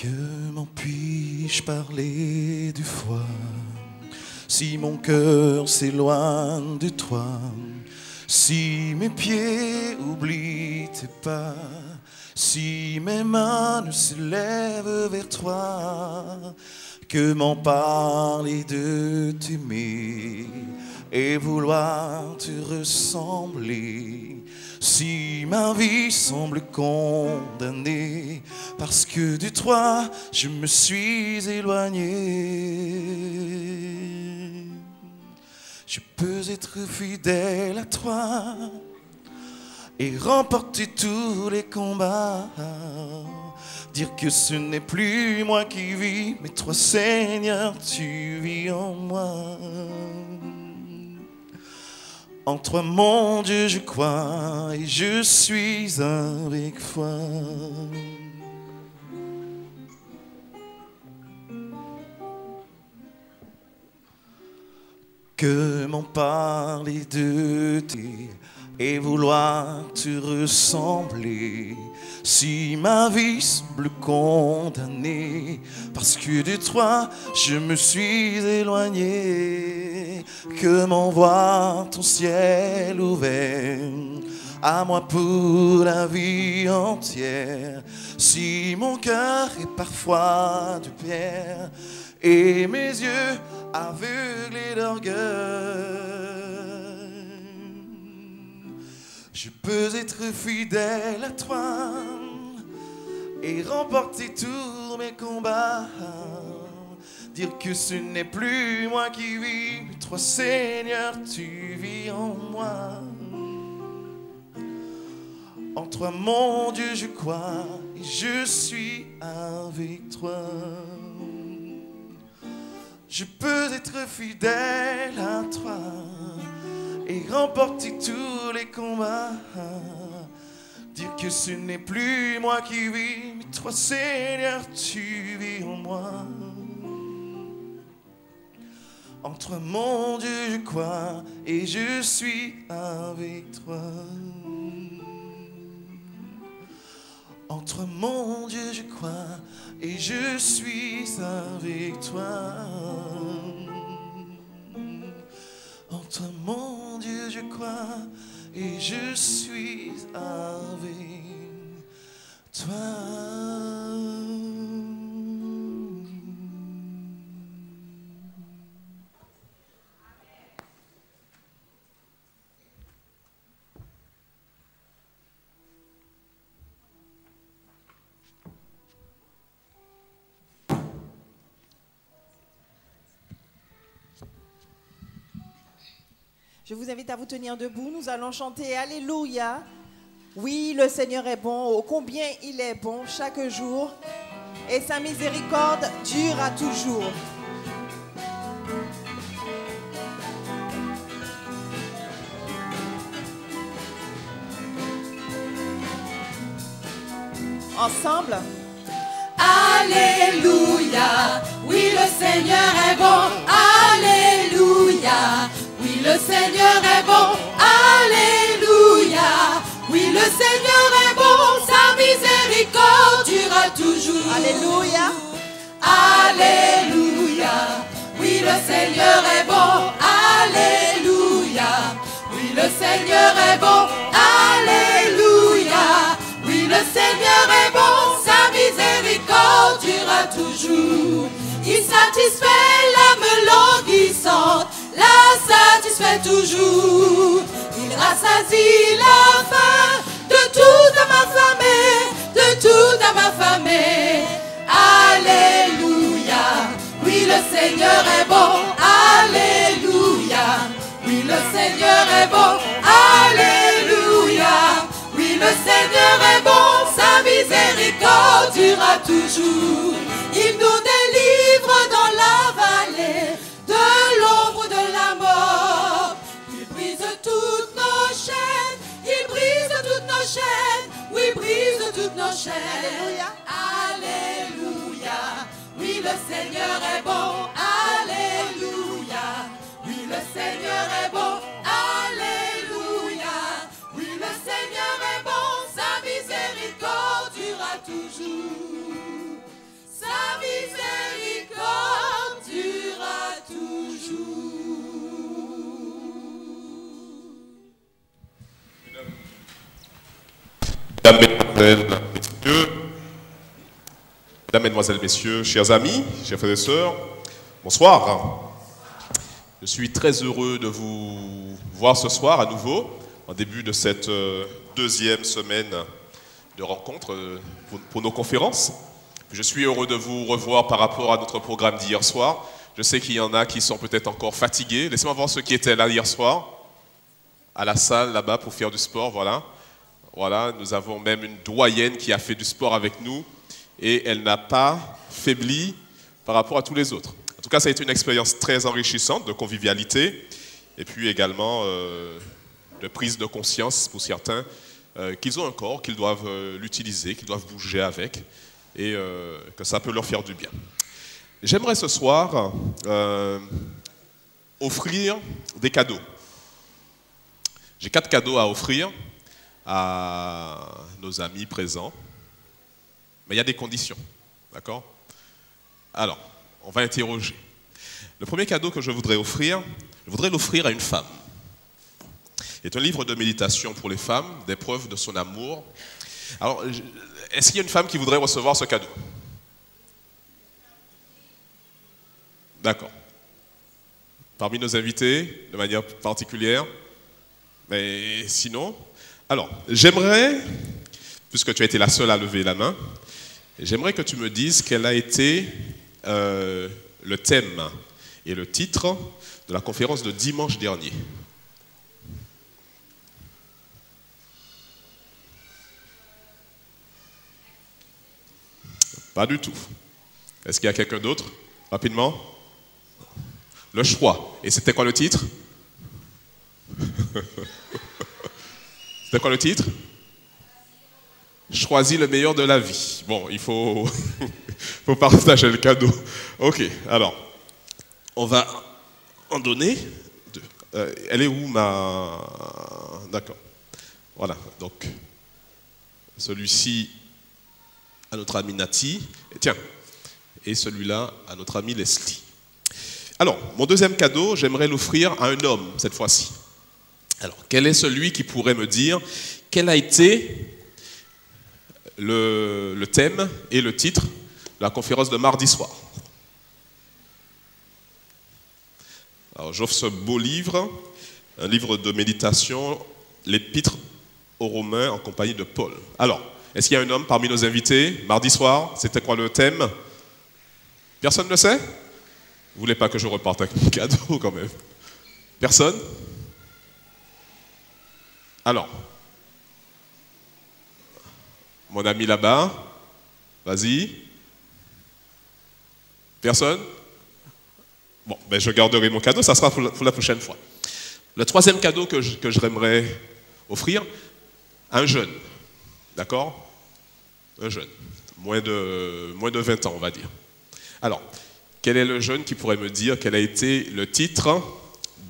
Comment puis-je parler du foi si mon cœur s'éloigne de toi, si mes pieds oublient tes pas, si mes mains ne s'élèvent vers toi? Comment parler de t'aimer et vouloir te ressembler si ma vie semble condamnée parce que de toi je me suis éloigné? Je peux être fidèle à toi et remporter tous les combats, dire que ce n'est plus moi qui vis, mais toi Seigneur, tu vis en moi. En toi mon Dieu je crois et je suis avec foi. Comment parler de tes et vouloir te ressembler si ma vie semble condamnée parce que de toi je me suis éloigné? Comment voir ton ciel ouvert à moi pour la vie entière si mon cœur est parfois de pierre et mes yeux aveuglés d'orgueil? Je peux être fidèle à toi et remporter tous mes combats, dire que ce n'est plus moi qui vis, mais toi Seigneur, tu vis en moi. En toi mon Dieu je crois et je suis avec toi. Je peux être fidèle à toi et remporter tous les combats, dire que ce n'est plus moi qui vis, mais toi Seigneur, tu vis en moi. En toi mon Dieu je crois et je suis avec toi. En toi mon Dieu je crois et je suis avec toi. En toi mon Dieu je crois et je suis avec toi. Je vous invite à vous tenir debout. Nous allons chanter Alléluia. Oui, le Seigneur est bon. Oh, combien il est bon chaque jour. Et sa miséricorde dure à toujours. Ensemble. Alléluia. Oui, le Seigneur est bon. Alléluia. Oui, le Seigneur est bon, alléluia. Oui, le Seigneur est bon, sa miséricorde durera toujours. Alléluia. Alléluia. Oui, le Seigneur est bon, alléluia. Oui, le Seigneur est bon, alléluia. Oui, le Seigneur est bon, sa miséricorde durera toujours. Il satisfait l'âme languissante, la satisfait toujours. Il rassasie la faim de toute ma famille, de toute ma famille. Alléluia. Oui, le Seigneur est bon. Alléluia. Oui, le Seigneur est bon. Alléluia. Oui, le Seigneur est bon. Sa miséricorde durera toujours. Il nous délivre dans la vallée de l'ombre de la mort. Il brise toutes nos chaînes. Il brise toutes nos chaînes. Oui, brise toutes nos chaînes. Alléluia. Oui, le Seigneur est bon. Alléluia. Oui, le Seigneur est bon. Alléluia. Oui, le Seigneur est bon. Sa miséricorde durera toujours. sa miséricorde durera toujours. Mesdames, Mesdemoiselles, Messieurs, chers amis, chers frères et sœurs, bonsoir. Je suis très heureux de vous voir ce soir à nouveau, en début de cette deuxième semaine de rencontres pour nos conférences. Je suis heureux de vous revoir par rapport à notre programme d'hier soir. Je sais qu'il y en a qui sont peut-être encore fatigués. Laissez-moi voir ceux qui étaient là hier soir, à la salle là-bas pour faire du sport, voilà. Voilà, nous avons même une doyenne qui a fait du sport avec nous et elle n'a pas faibli par rapport à tous les autres. En tout cas, ça a été une expérience très enrichissante de convivialité et puis également de prise de conscience pour certains qu'ils ont un corps, qu'ils doivent l'utiliser, qu'ils doivent bouger avec et que ça peut leur faire du bien. J'aimerais ce soir offrir des cadeaux. J'ai 4 cadeaux à offrir à nos amis présents, mais il y a des conditions, d'accord? Alors, on va interroger. Le premier cadeau que je voudrais l'offrir à une femme. C'est un livre de méditation pour les femmes, des preuves de son amour. Alors, est-ce qu'il y a une femme qui voudrait recevoir ce cadeau? D'accord. Parmi nos invités, de manière particulière? Mais sinon, alors, j'aimerais, puisque tu as été la seule à lever la main, j'aimerais que tu me dises quel a été le thème et le titre de la conférence de dimanche dernier. Pas du tout. Est-ce qu'il y a quelqu'un d'autre? Rapidement. Le choix. Et c'était quoi le titre? C'était quoi le titre? Choisis le meilleur de la vie. Bon, il faut, faut partager le cadeau. Ok, alors, on va en donner. Elle est où ma... D'accord. Voilà, donc, celui-ci à notre ami Nati. Et tiens, et celui-là à notre ami Leslie. Alors, mon deuxième cadeau, j'aimerais l'offrir à un homme, cette fois-ci. Alors, quel est celui qui pourrait me dire quel a été le thème et le titre de la conférence de mardi soir? Alors, j'offre ce beau livre, un livre de méditation, l'Épître aux Romains en compagnie de Paul. Alors, est-ce qu'il y a un homme parmi nos invités? Mardi soir, c'était quoi le thème? Personne ne le sait? Vous voulez pas que je reparte avec mon cadeau quand même? Personne? Alors, mon ami là-bas, vas-y. Personne? Bon, ben je garderai mon cadeau, ça sera pour la prochaine fois. Le troisième cadeau que j'aimerais offrir à un jeune, d'accord? Un jeune, moins de 20 ans, on va dire. Alors, quel est le jeune qui pourrait me dire quel a été le titre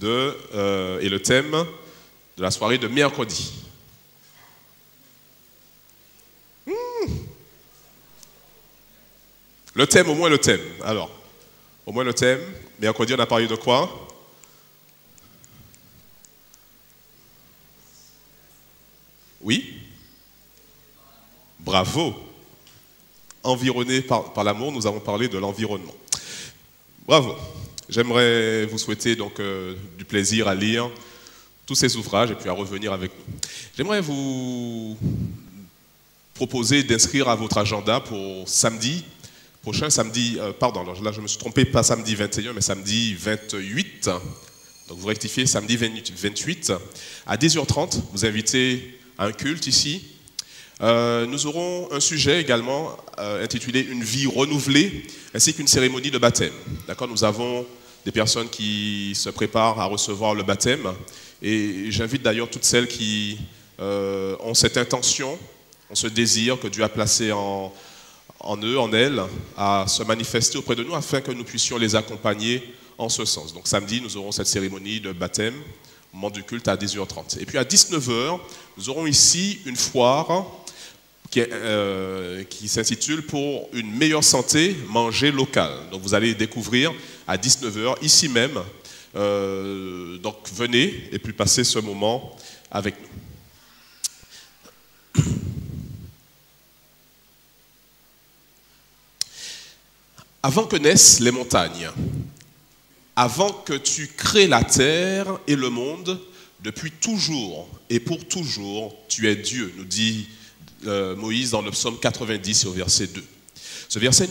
et le thème de la soirée de mercredi? Le thème, au moins le thème. Alors, au moins le thème. Mercredi, on a parlé de quoi? Oui? Bravo. Environné par l'amour, nous avons parlé de l'environnement. Bravo. J'aimerais vous souhaiter donc du plaisir à lire tous ces ouvrages et puis à revenir avec nous. J'aimerais vous proposer d'inscrire à votre agenda pour samedi prochain, pardon, là je me suis trompé, pas samedi 21, mais samedi 28. Donc vous rectifiez, samedi 28, à 10h30, vous invitez à un culte ici. Nous aurons un sujet également intitulé « Une vie renouvelée » ainsi qu'une cérémonie de baptême. D'accord, nous avons des personnes qui se préparent à recevoir le baptême et j'invite d'ailleurs toutes celles qui ont cette intention, ont ce désir que Dieu a placé en eux, en elles, à se manifester auprès de nous afin que nous puissions les accompagner en ce sens. Donc samedi, nous aurons cette cérémonie de baptême, moment du culte à 10h30. Et puis à 19h, nous aurons ici une foire qui s'intitule « Pour une meilleure santé, manger local ». Donc vous allez découvrir à 19 h, ici même. Donc venez et puis passez ce moment avec nous. Avant que naissent les montagnes, avant que tu crées la terre et le monde, depuis toujours et pour toujours, tu es Dieu, nous dit Moïse dans le psaume 90 au verset 2. Ce verset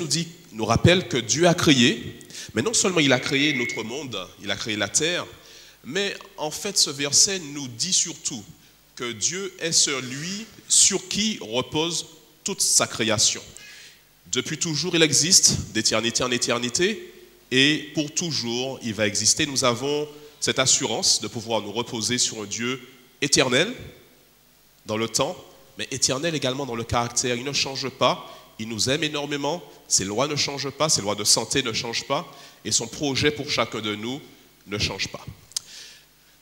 nous rappelle que Dieu a créé, mais non seulement il a créé notre monde, il a créé la terre, mais en fait ce verset nous dit surtout que Dieu est celui sur qui repose toute sa création. Depuis toujours, il existe, d'éternité en éternité, et pour toujours, il va exister. Nous avons cette assurance de pouvoir nous reposer sur un Dieu éternel dans le temps, mais éternel également dans le caractère. Il ne change pas, il nous aime énormément, ses lois ne changent pas, ses lois de santé ne changent pas, et son projet pour chacun de nous ne change pas.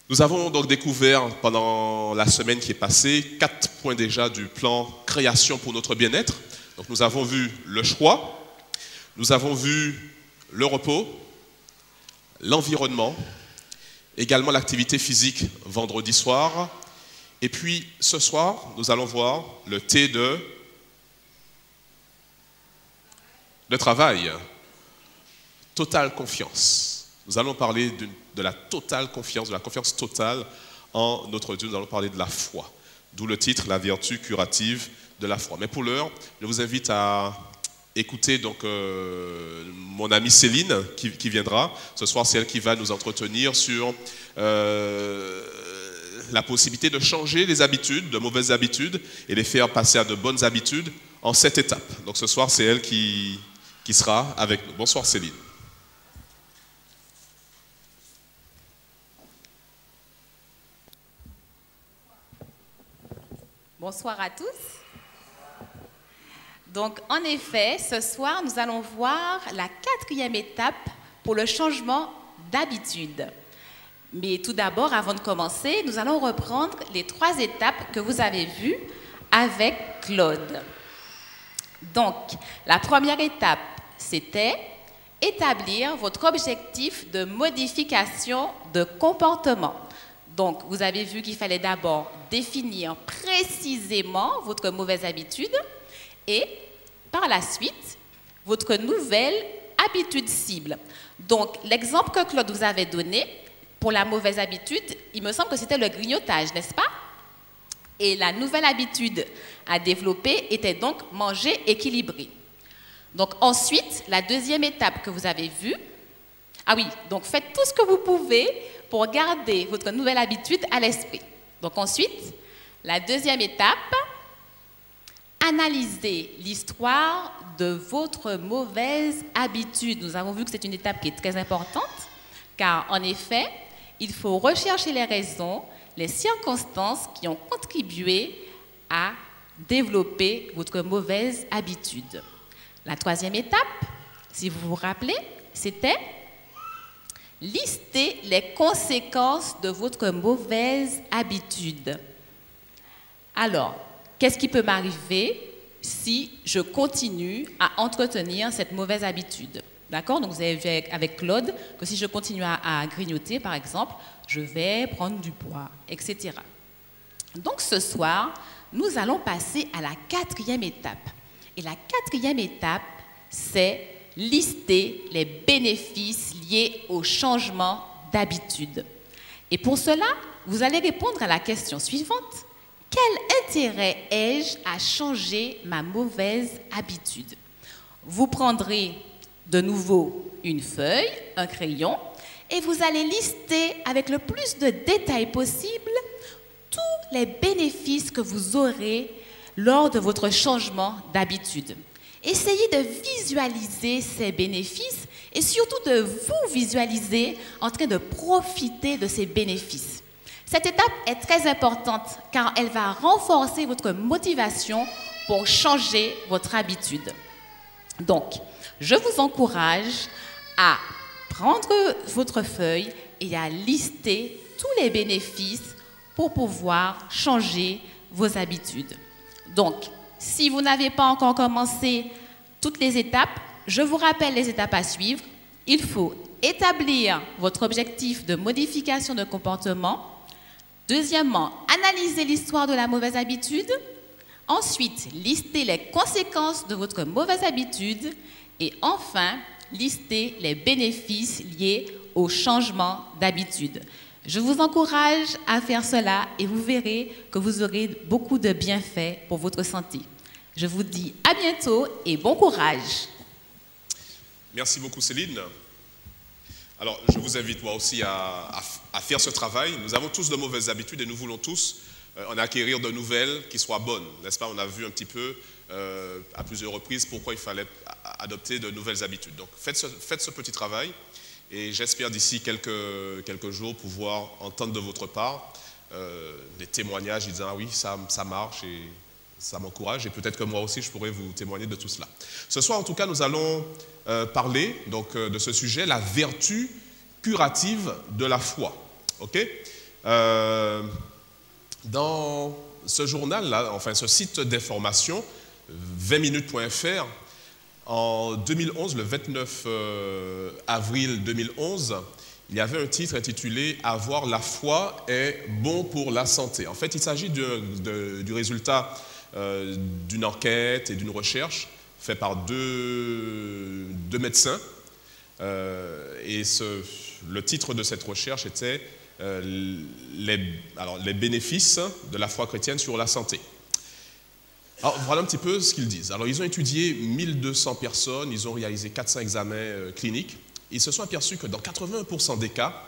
Nous avons donc découvert pendant la semaine qui est passée 4 points déjà du plan création pour notre bien-être. Donc nous avons vu le choix, nous avons vu le repos, l'environnement, également l'activité physique vendredi soir. Et puis ce soir, nous allons voir le thé de travail, totale confiance. Nous allons parler de la totale confiance, de la confiance totale en notre Dieu. Nous allons parler de la foi, d'où le titre, la vertu curative de la foi. Mais pour l'heure, je vous invite à écouter donc, mon amie Céline qui viendra. Ce soir, c'est elle qui va nous entretenir sur la possibilité de changer les habitudes, de mauvaises habitudes, et les faire passer à de bonnes habitudes en 7 étapes. Donc ce soir, c'est elle qui sera avec nous. Bonsoir Céline. Bonsoir à tous. Donc, en effet, ce soir, nous allons voir la 4e étape pour le changement d'habitude. Mais tout d'abord, avant de commencer, nous allons reprendre les 3 étapes que vous avez vues avec Claude. Donc, la première étape, c'était établir votre objectif de modification de comportement. Donc, vous avez vu qu'il fallait d'abord définir précisément votre mauvaise habitude et par la suite, votre nouvelle habitude cible. Donc, l'exemple que Claude vous avait donné pour la mauvaise habitude, il me semble que c'était le grignotage, n'est-ce pas? Et la nouvelle habitude à développer était donc manger équilibré. Donc, ensuite, la 2e étape que vous avez vue, ah oui, donc faites tout ce que vous pouvez pour garder votre nouvelle habitude à l'esprit. Donc ensuite, la 2e étape, analysez l'histoire de votre mauvaise habitude. Nous avons vu que c'est une étape qui est très importante, car en effet, il faut rechercher les raisons, les circonstances qui ont contribué à développer votre mauvaise habitude. La 3e étape, si vous vous rappelez, c'était lister les conséquences de votre mauvaise habitude. Alors, qu'est-ce qui peut m'arriver si je continue à entretenir cette mauvaise habitude? D'accord? Donc, vous avez vu avec Claude que si je continue à grignoter, par exemple, je vais prendre du poids, etc. Donc, ce soir, nous allons passer à la 4e étape. Et la 4e étape, c'est lister les bénéfices liés au changement d'habitude. Et pour cela, vous allez répondre à la question suivante. Quel intérêt ai-je à changer ma mauvaise habitude? Vous prendrez de nouveau une feuille, un crayon, et vous allez lister avec le plus de détails possible tous les bénéfices que vous aurez lors de votre changement d'habitude. Essayez de visualiser ces bénéfices et surtout de vous visualiser en train de profiter de ces bénéfices. Cette étape est très importante car elle va renforcer votre motivation pour changer votre habitude. Donc, je vous encourage à prendre votre feuille et à lister tous les bénéfices pour pouvoir changer vos habitudes. Donc, si vous n'avez pas encore commencé toutes les étapes, je vous rappelle les étapes à suivre. Il faut établir votre objectif de modification de comportement. Deuxièmement, analyser l'histoire de la mauvaise habitude. Ensuite, lister les conséquences de votre mauvaise habitude. Et enfin, lister les bénéfices liés au changement d'habitude. Je vous encourage à faire cela et vous verrez que vous aurez beaucoup de bienfaits pour votre santé. Je vous dis à bientôt et bon courage. Merci beaucoup Céline. Alors je vous invite moi aussi à faire ce travail. Nous avons tous de mauvaises habitudes et nous voulons tous en acquérir de nouvelles qui soient bonnes. N'est-ce pas? On a vu un petit peu à plusieurs reprises pourquoi il fallait adopter de nouvelles habitudes. Donc faites ce petit travail et j'espère d'ici quelques jours pouvoir entendre de votre part des témoignages disant ah oui ça marche et ça m'encourage et peut-être que moi aussi je pourrais vous témoigner de tout cela. Ce soir en tout cas nous allons parler donc, de ce sujet, la vertu curative de la foi. Okay? Dans ce journal-là, enfin ce site d'information, 20minutes.fr, en 2011, le 29 avril 2011, il y avait un titre intitulé « Avoir la foi est bon pour la santé ». En fait, il s'agit du résultat d'une enquête et d'une recherche fait par deux médecins. Et le titre de cette recherche était les bénéfices de la foi chrétienne sur la santé. Alors, voilà un petit peu ce qu'ils disent. Alors, ils ont étudié 1200 personnes, ils ont réalisé 400 examens cliniques. Ils se sont aperçus que dans 81% des cas,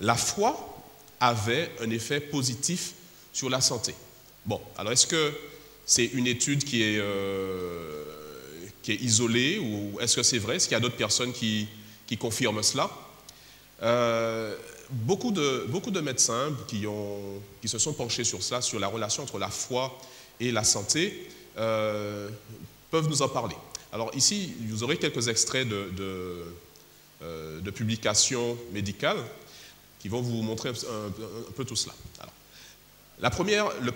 la foi avait un effet positif sur la santé. Bon, alors est-ce que c'est une étude qui est isolée ou est-ce que c'est vrai? Est-ce qu'il y a d'autres personnes qui confirment cela? Beaucoup de médecins qui se sont penchés sur cela, sur la relation entre la foi et la santé, peuvent nous en parler. Alors ici, vous aurez quelques extraits de publications médicales qui vont vous montrer un peu tout cela. Alors, le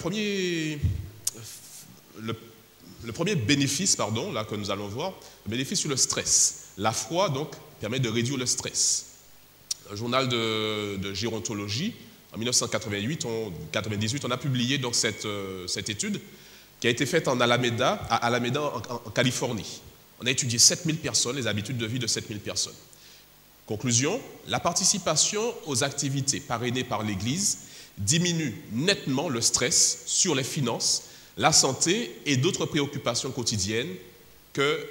premier bénéfice, là, que nous allons voir, le bénéfice sur le stress. La foi, donc, permet de réduire le stress. Un journal de gérontologie, en 1998, on a publié donc, cette étude qui a été faite à Alameda, en Californie. On a étudié 7000 personnes, les habitudes de vie de 7000 personnes. Conclusion, la participation aux activités parrainées par l'Église diminue nettement le stress sur les finances, la santé et d'autres préoccupations quotidiennes que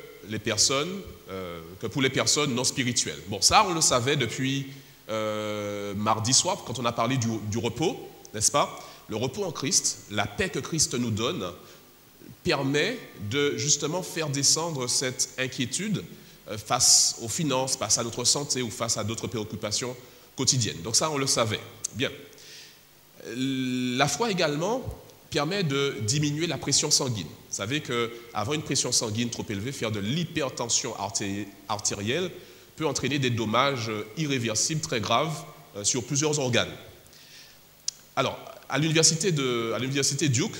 pour les personnes non spirituelles. Bon, ça, on le savait depuis mardi soir, quand on a parlé du repos, n'est-ce pas? Le repos en Christ, la paix que Christ nous donne, permet de justement faire descendre cette inquiétude face aux finances, face à notre santé ou face à d'autres préoccupations quotidiennes. Donc ça, on le savait. Bien. La foi également permet de diminuer la pression sanguine. Vous savez qu'avoir une pression sanguine trop élevée, faire de l'hypertension artérielle, peut entraîner des dommages irréversibles très graves sur plusieurs organes. Alors, à l'université Duke,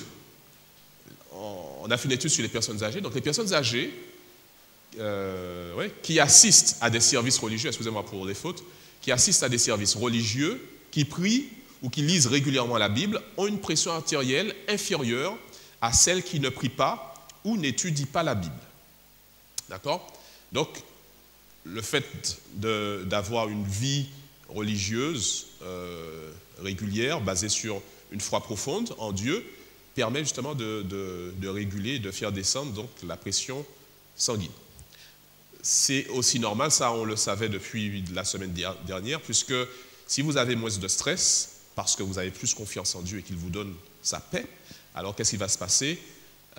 on a fait une étude sur les personnes âgées. Donc, les personnes âgées qui assistent à des services religieux, excusez-moi pour les fautes, qui assistent à des services religieux, qui prient ou qui lisent régulièrement la Bible, ont une pression artérielle inférieure à celle qui ne prie pas ou n'étudie pas la Bible. D'accord? Donc, le fait d'avoir une vie religieuse régulière, basée sur une foi profonde en Dieu, permet justement de réguler, de faire descendre donc, la pression sanguine. C'est aussi normal, ça on le savait depuis la semaine dernière, puisque si vous avez moins de stress, parce que vous avez plus confiance en Dieu et qu'il vous donne sa paix, alors qu'est-ce qui va se passer?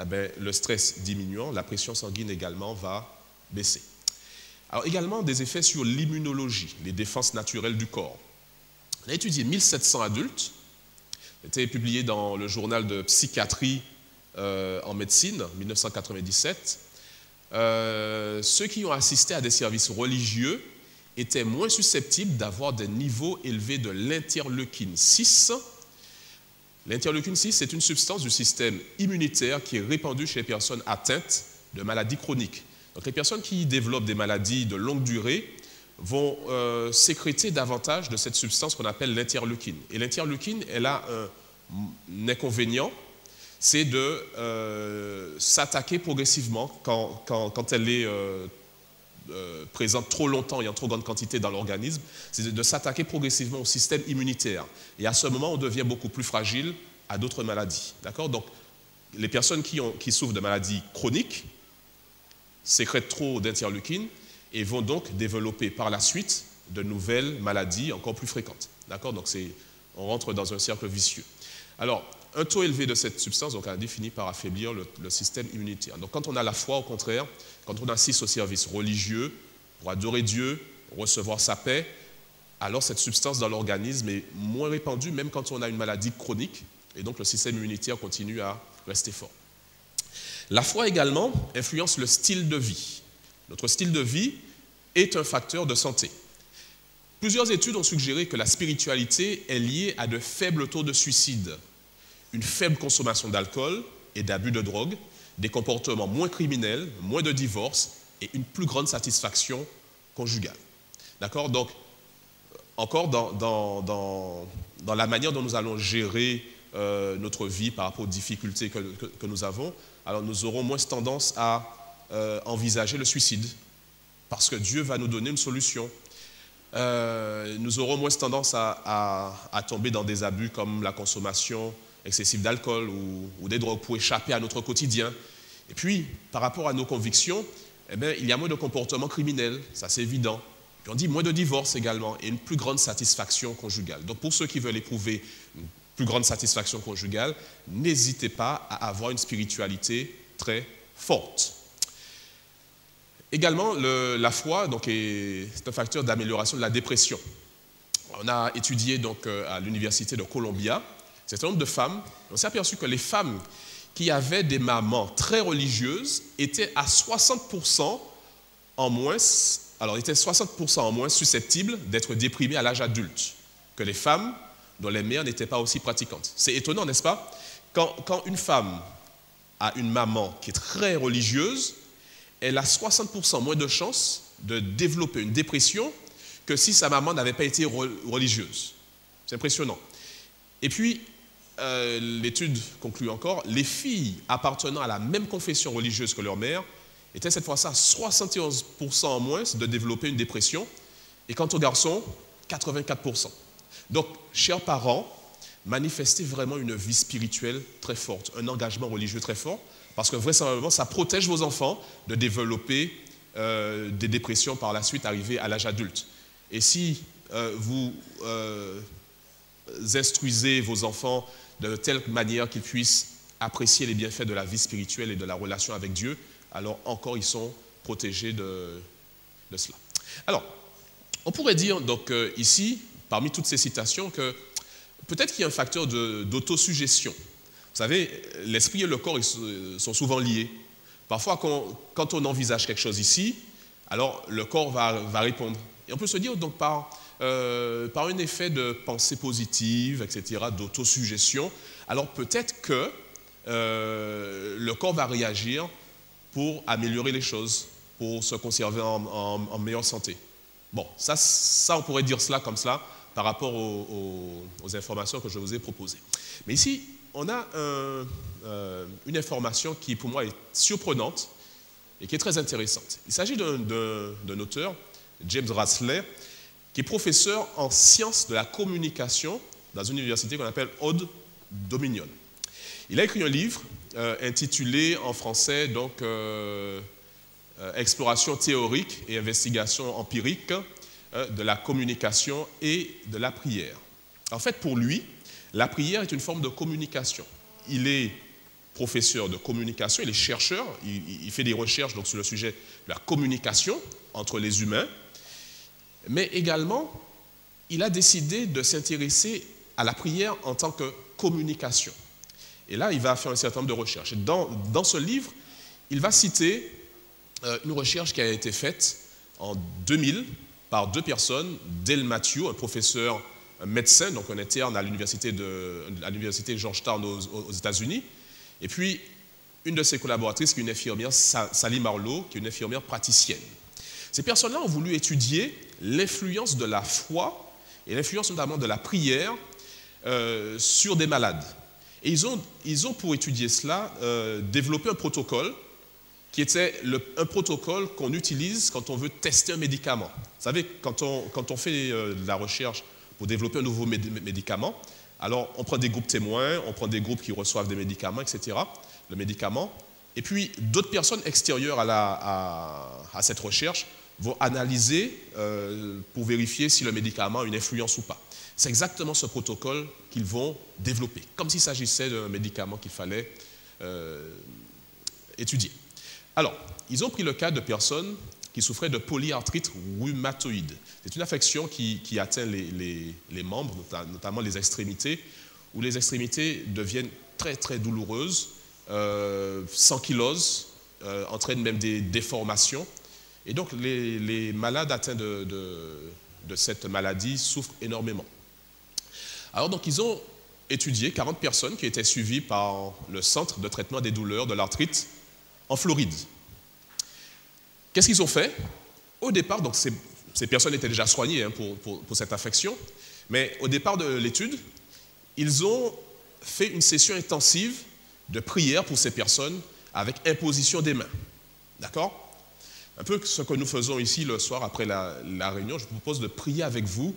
Eh bien, le stress diminuant, la pression sanguine également va baisser. Alors également des effets sur l'immunologie, les défenses naturelles du corps. On a étudié 1700 adultes, c'était publié dans le journal de psychiatrie en médecine, 1997. Ceux qui ont assisté à des services religieux étaient moins susceptibles d'avoir des niveaux élevés de l'interleukine 6 L'interleukine 6, c'est une substance du système immunitaire qui est répandue chez les personnes atteintes de maladies chroniques. Donc les personnes qui développent des maladies de longue durée vont sécréter davantage de cette substance qu'on appelle l'interleukine. Et l'interleukine, elle a un inconvénient, c'est de s'attaquer progressivement quand elle est présente trop longtemps et en trop grande quantité dans l'organisme, c'est de s'attaquer progressivement au système immunitaire. Et à ce moment, on devient beaucoup plus fragile à d'autres maladies. D'accord ? Donc, les personnes qui souffrent de maladies chroniques sécrètent trop d'interleukine et vont donc développer par la suite de nouvelles maladies encore plus fréquentes. D'accord ? Donc, on rentre dans un cercle vicieux. Alors, un taux élevé de cette substance donc, a défini par affaiblir le système immunitaire. Donc, quand on a la foi, au contraire, quand on assiste au service religieux, pour adorer Dieu, recevoir sa paix, alors cette substance dans l'organisme est moins répandue, même quand on a une maladie chronique, et donc le système immunitaire continue à rester fort. La foi également influence le style de vie. Notre style de vie est un facteur de santé. Plusieurs études ont suggéré que la spiritualité est liée à de faibles taux de suicide, une faible consommation d'alcool et d'abus de drogue, des comportements moins criminels, moins de divorces et une plus grande satisfaction conjugale. D'accord ? Donc, encore dans la manière dont nous allons gérer notre vie par rapport aux difficultés que nous avons, alors nous aurons moins tendance à envisager le suicide, parce que Dieu va nous donner une solution. Nous aurons moins tendance à tomber dans des abus comme la consommation excessive d'alcool ou des drogues pour échapper à notre quotidien. Et puis, par rapport à nos convictions, eh bien, il y a moins de comportements criminels, ça c'est évident. Puis on dit moins de divorces également et une plus grande satisfaction conjugale. Donc pour ceux qui veulent éprouver une plus grande satisfaction conjugale, n'hésitez pas à avoir une spiritualité très forte. Également, la foi c'est un facteur d'amélioration de la dépression. On a étudié donc, à l'université de Columbia un certain nombre de femmes. On s'est aperçu que les femmes qui avaient des mamans très religieuses étaient à 60% en moins, susceptibles d'être déprimées à l'âge adulte que les femmes dont les mères n'étaient pas aussi pratiquantes. C'est étonnant, n'est-ce pas ? Quand une femme a une maman qui est très religieuse, elle a 60% moins de chances de développer une dépression que si sa maman n'avait pas été religieuse. C'est impressionnant. Et puis, l'étude conclut encore, les filles appartenant à la même confession religieuse que leur mère étaient cette fois-ci à 71% en moins de développer une dépression, et quant aux garçons, 84%. Donc, chers parents, manifestez vraiment une vie spirituelle très forte, un engagement religieux très fort, parce que vraisemblablement, ça protège vos enfants de développer des dépressions par la suite, arrivées à l'âge adulte. Et si vous instruisez vos enfants de telle manière qu'ils puissent apprécier les bienfaits de la vie spirituelle et de la relation avec Dieu, alors encore ils sont protégés de cela. Alors, on pourrait dire donc ici, parmi toutes ces citations, que peut-être qu'il y a un facteur d'autosuggestion. Vous savez, l'esprit et le corps ils sont souvent liés. Parfois, quand on envisage quelque chose ici, alors le corps va répondre. Et on peut se dire donc par un effet de pensée positive, etc., d'autosuggestion, alors peut-être que le corps va réagir pour améliorer les choses, pour se conserver en meilleure santé. Bon, ça on pourrait dire cela comme cela par rapport aux informations que je vous ai proposées. Mais ici, on a une information qui pour moi est surprenante et qui est très intéressante. Il s'agit d'un auteur, James Rasley, qui est professeur en sciences de la communication dans une université qu'on appelle Old Dominion. Il a écrit un livre intitulé en français donc Exploration théorique et investigation empirique de la communication et de la prière. En fait, pour lui, la prière est une forme de communication. Il est professeur de communication, il est chercheur, il fait des recherches donc, sur le sujet de la communication entre les humains, mais également, il a décidé de s'intéresser à la prière en tant que communication. Et là, il va faire un certain nombre de recherches. Et dans ce livre, il va citer une recherche qui a été faite en 2000 par deux personnes, Dale Matthews, un professeur médecin, donc un interne à l'université Georgetown aux États-Unis. Et puis, une de ses collaboratrices, qui est une infirmière, Sally Marlowe, qui est une infirmière praticienne. Ces personnes-là ont voulu étudier l'influence de la foi et l'influence notamment de la prière sur des malades. Et ils ont pour étudier cela, développé un protocole qui était un protocole qu'on utilise quand on veut tester un médicament. Vous savez, quand on fait de la recherche pour développer un nouveau médicament, alors on prend des groupes témoins, on prend des groupes qui reçoivent des médicaments, etc., le médicament, et puis d'autres personnes extérieures à cette recherche vont analyser pour vérifier si le médicament a une influence ou pas. C'est exactement ce protocole qu'ils vont développer, comme s'il s'agissait d'un médicament qu'il fallait étudier. Alors, ils ont pris le cas de personnes qui souffraient de polyarthrite rhumatoïde. C'est une affection qui atteint les membres, notamment les extrémités, où les extrémités deviennent très très douloureuses, sans ankylose, entraînent même des déformations. Et donc, les malades atteints de cette maladie souffrent énormément. Alors, donc, ils ont étudié 40 personnes qui étaient suivies par le Centre de traitement des douleurs de l'arthrite en Floride. Qu'est-ce qu'ils ont fait? Au départ, donc ces personnes étaient déjà soignées pour cette affection, mais au départ de l'étude, ils ont fait une session intensive de prière pour ces personnes avec imposition des mains. D'accord? Un peu ce que nous faisons ici le soir après la réunion, je vous propose de prier avec vous,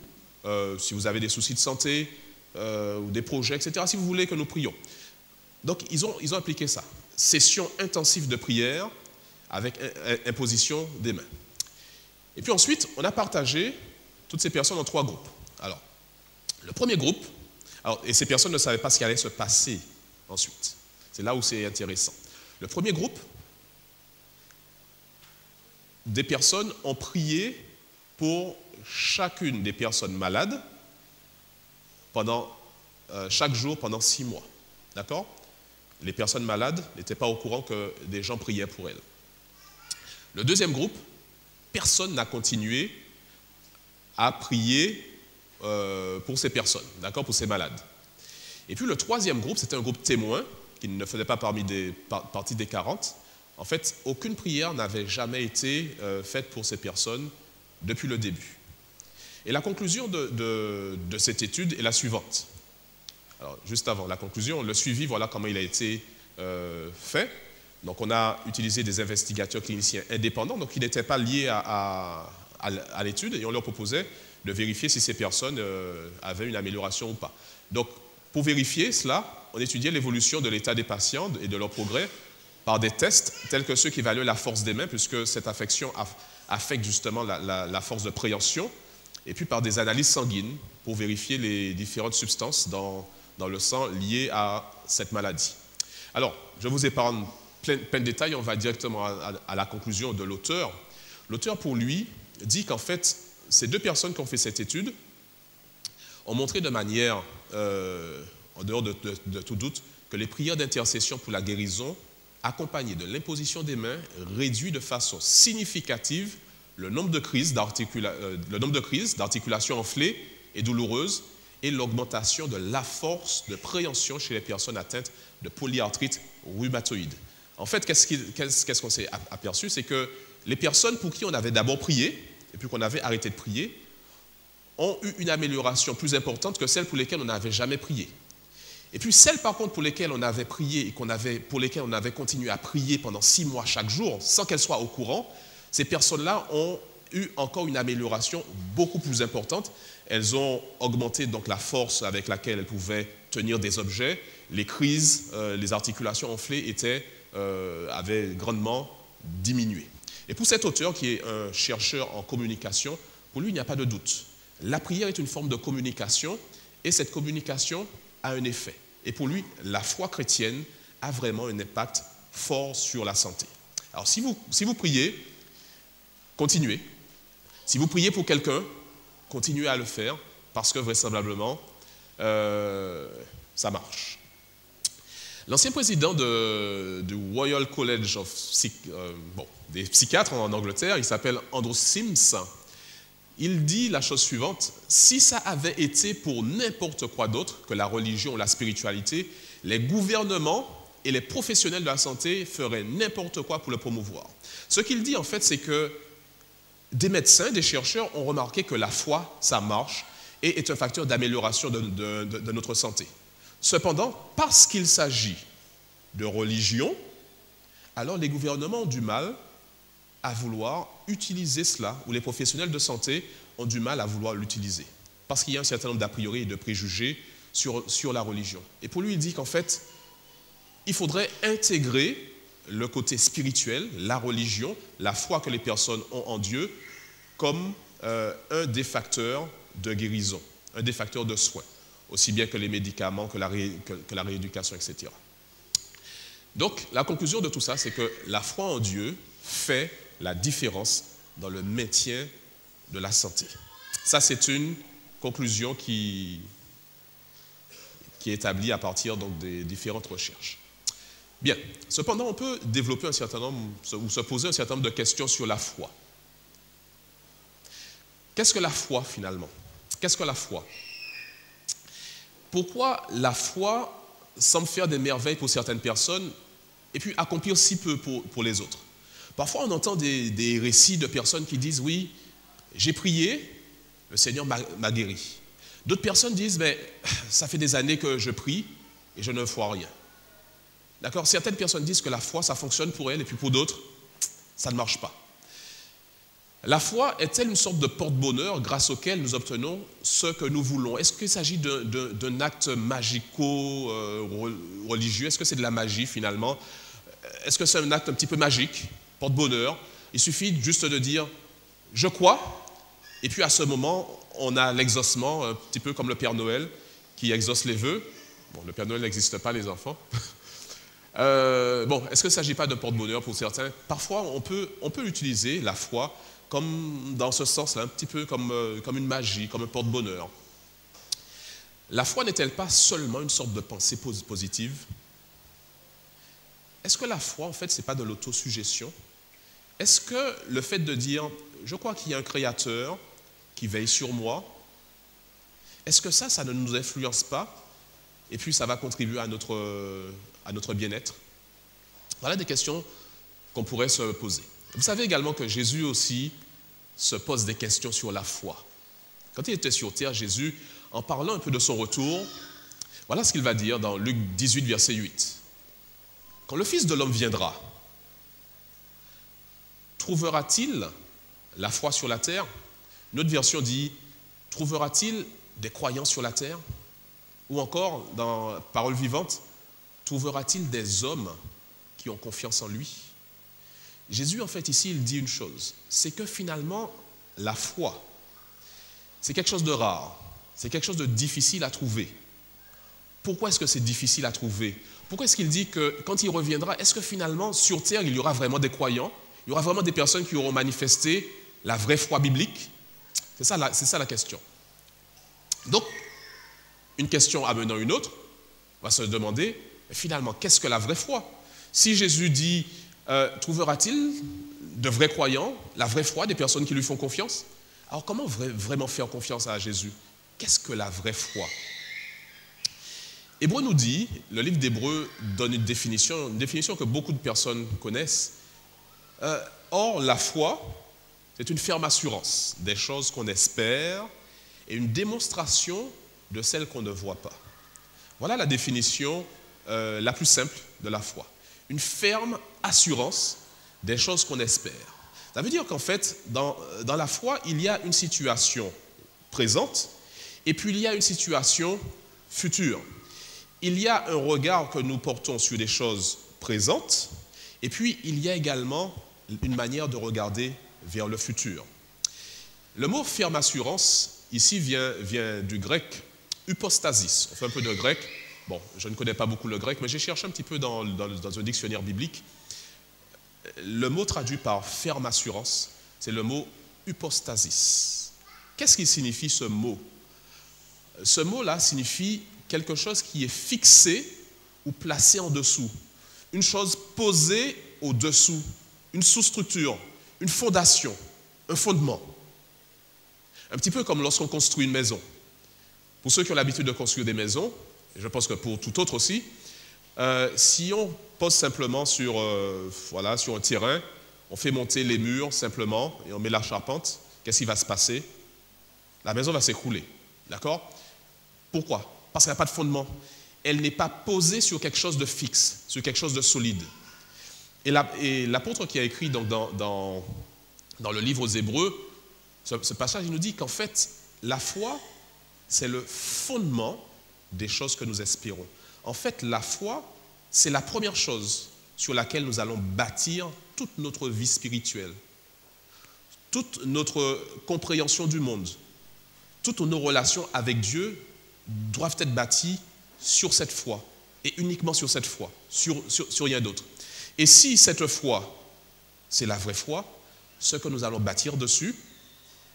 si vous avez des soucis de santé ou des projets, etc., si vous voulez que nous prions. Donc, ils ont appliqué ça. Session intensive de prière avec imposition des mains. Et puis ensuite, on a partagé toutes ces personnes en 3 groupes. Alors, le premier groupe, et ces personnes ne savaient pas ce qui allait se passer ensuite. C'est là où c'est intéressant. Le premier groupe, des personnes ont prié pour chacune des personnes malades chaque jour pendant 6 mois. D'accord? Les personnes malades n'étaient pas au courant que des gens priaient pour elles. Le deuxième groupe, personne n'a continué à prier pour ces personnes, d'accord, pour ces malades. Et puis le troisième groupe, c'était un groupe témoin qui ne faisait pas partie des 40. En fait, aucune prière n'avait jamais été faite pour ces personnes depuis le début. Et la conclusion de cette étude est la suivante. Alors, juste avant la conclusion, le suivi, voilà comment il a été fait. Donc, on a utilisé des investigateurs cliniciens indépendants, donc qui n'étaient pas liés à l'étude, et on leur proposait de vérifier si ces personnes avaient une amélioration ou pas. Donc, pour vérifier cela, on étudiait l'évolution de l'état des patients et de leur progrès par des tests tels que ceux qui évaluent la force des mains, puisque cette affection affecte justement la force de préhension, et puis par des analyses sanguines pour vérifier les différentes substances dans le sang liées à cette maladie. Alors, je vous épargne plein de détails, on va directement à la conclusion de l'auteur. L'auteur, pour lui, dit qu'en fait, ces 2 personnes qui ont fait cette étude ont montré de manière, en dehors de tout doute, que les prières d'intercession pour la guérison, accompagnées de l'imposition des mains, réduit de façon significative le nombre de crises d'articulation enflée et douloureuse et l'augmentation de la force de préhension chez les personnes atteintes de polyarthrite rhumatoïde. En fait, qu'est-ce qu'on s'est aperçu? C'est que les personnes pour qui on avait d'abord prié, et puis qu'on avait arrêté de prier, ont eu une amélioration plus importante que celles pour lesquelles on n'avait jamais prié. Et puis celles, par contre, pour lesquelles on avait prié et pour lesquelles on avait continué à prier pendant 6 mois chaque jour, sans qu'elles soient au courant, ces personnes-là ont eu encore une amélioration beaucoup plus importante. Elles ont augmenté donc la force avec laquelle elles pouvaient tenir des objets. Les crises, les articulations enflées avaient grandement diminué. Et pour cet auteur, qui est un chercheur en communication, pour lui, il n'y a pas de doute. La prière est une forme de communication, et cette communication a un effet. Et pour lui, la foi chrétienne a vraiment un impact fort sur la santé. Alors, si vous priez, continuez. Si vous priez pour quelqu'un, continuez à le faire, parce que vraisemblablement, ça marche. L'ancien président du Royal College des psychiatres en Angleterre, il s'appelle Andrew Sims, il dit la chose suivante: si ça avait été pour n'importe quoi d'autre que la religion ou la spiritualité, les gouvernements et les professionnels de la santé feraient n'importe quoi pour le promouvoir. Ce qu'il dit en fait, c'est que des médecins, des chercheurs ont remarqué que la foi, ça marche et est un facteur d'amélioration de notre santé. Cependant, parce qu'il s'agit de religion, alors les gouvernements ont du mal à vouloir utiliser cela, ou les professionnels de santé ont du mal à vouloir l'utiliser, parce qu'il y a un certain nombre d'a priori et de préjugés sur la religion. Et pour lui, il dit qu'en fait, il faudrait intégrer le côté spirituel, la religion, la foi que les personnes ont en Dieu, comme un des facteurs de guérison, un des facteurs de soins, aussi bien que les médicaments, que la rééducation, etc. Donc, la conclusion de tout ça, c'est que la foi en Dieu fait la différence dans le maintien de la santé. Ça, c'est une conclusion qui est établie à partir donc, des différentes recherches. Bien, cependant, on peut développer un certain nombre, ou se poser un certain nombre de questions sur la foi. Qu'est-ce que la foi, finalement? Qu'est-ce que la foi? Pourquoi la foi semble faire des merveilles pour certaines personnes et puis accomplir si peu pour les autres? Parfois, on entend des récits de personnes qui disent « Oui, j'ai prié, le Seigneur m'a guéri. » D'autres personnes disent « Ça fait des années que je prie et je ne vois rien. » D'accord? Certaines personnes disent que la foi, ça fonctionne pour elles, et puis pour d'autres, ça ne marche pas. La foi est-elle une sorte de porte-bonheur grâce auquel nous obtenons ce que nous voulons? Est-ce qu'il s'agit d'un acte magico-religieux? Est-ce que c'est de la magie finalement? Est-ce que c'est un acte un petit peu magique, porte-bonheur? Il suffit juste de dire « je crois », et puis à ce moment, on a l'exaucement, un petit peu comme le Père Noël qui exauce les vœux. Bon, le Père Noël n'existe pas, les enfants. Est-ce qu'il ne s'agit pas de porte-bonheur pour certains? Parfois, on peut utiliser la foi comme dans ce sens-là, un petit peu comme une magie, comme un porte-bonheur. La foi n'est-elle pas seulement une sorte de pensée positive? Est-ce que la foi, en fait, ce n'est pas de l'autosuggestion? Est-ce que le fait de dire « je crois qu'il y a un créateur qui veille sur moi », est-ce que ça ne nous influence pas et puis ça va contribuer à notre bien-être? Voilà des questions qu'on pourrait se poser. Vous savez également que Jésus aussi se pose des questions sur la foi. Quand il était sur terre, Jésus, en parlant un peu de son retour, voilà ce qu'il va dire dans Luc 18, verset 8. « Quand le Fils de l'homme viendra, trouvera-t-il la foi sur la terre ?» Une autre version dit « Trouvera-t-il des croyants sur la terre ?» Ou encore, dans Parole vivante, « Trouvera-t-il des hommes qui ont confiance en lui ?» Jésus, en fait, ici, il dit une chose, c'est que finalement, la foi, c'est quelque chose de rare, c'est quelque chose de difficile à trouver. Pourquoi est-ce que c'est difficile à trouver? Pourquoi est-ce qu'il dit que quand il reviendra, est-ce que finalement, sur terre, il y aura vraiment des croyants? Il y aura vraiment des personnes qui auront manifesté la vraie foi biblique? C'est ça la question. Donc, une question amenant une autre, on va se demander, finalement, qu'est-ce que la vraie foi? Si Jésus dit, trouvera-t-il de vrais croyants, la vraie foi, des personnes qui lui font confiance? Alors, comment vraiment faire confiance à Jésus? Qu'est-ce que la vraie foi? Hébreu nous dit, le livre d'Hébreu donne une définition que beaucoup de personnes connaissent. Or, la foi, c'est une ferme assurance des choses qu'on espère et une démonstration de celles qu'on ne voit pas. Voilà la définition la plus simple de la foi. Une ferme assurance des choses qu'on espère. Ça veut dire qu'en fait, dans la foi, il y a une situation présente et puis il y a une situation future. Il y a un regard que nous portons sur des choses présentes et puis il y a également une manière de regarder vers le futur. Le mot ferme assurance, ici, vient du grec hypostasis. On fait un peu de grec. Bon, je ne connais pas beaucoup le grec, mais j'ai cherché un petit peu dans un dictionnaire biblique. Le mot traduit par ferme assurance, c'est le mot hypostasis. Qu'est-ce qui signifie ce mot? Ce mot-là signifie quelque chose qui est fixé ou placé en dessous. Une chose posée au-dessous, une sous-structure, une fondation, un fondement. Un petit peu comme lorsqu'on construit une maison. Pour ceux qui ont l'habitude de construire des maisons, et je pense que pour tout autre aussi, si on pose simplement sur un terrain, on fait monter les murs simplement et on met la charpente, qu'est-ce qui va se passer? La maison va s'écrouler. D'accord? Pourquoi? Parce qu'elle n'a pas de fondement. Elle n'est pas posée sur quelque chose de fixe, sur quelque chose de solide. Et l'apôtre qui a écrit donc dans le livre aux Hébreux, ce passage, il nous dit qu'en fait, la foi, c'est le fondement des choses que nous espérons. En fait, la foi, c'est la première chose sur laquelle nous allons bâtir toute notre vie spirituelle, toute notre compréhension du monde, toutes nos relations avec Dieu doivent être bâties sur cette foi, et uniquement sur cette foi, sur rien d'autre. Et si cette foi, c'est la vraie foi, ce que nous allons bâtir dessus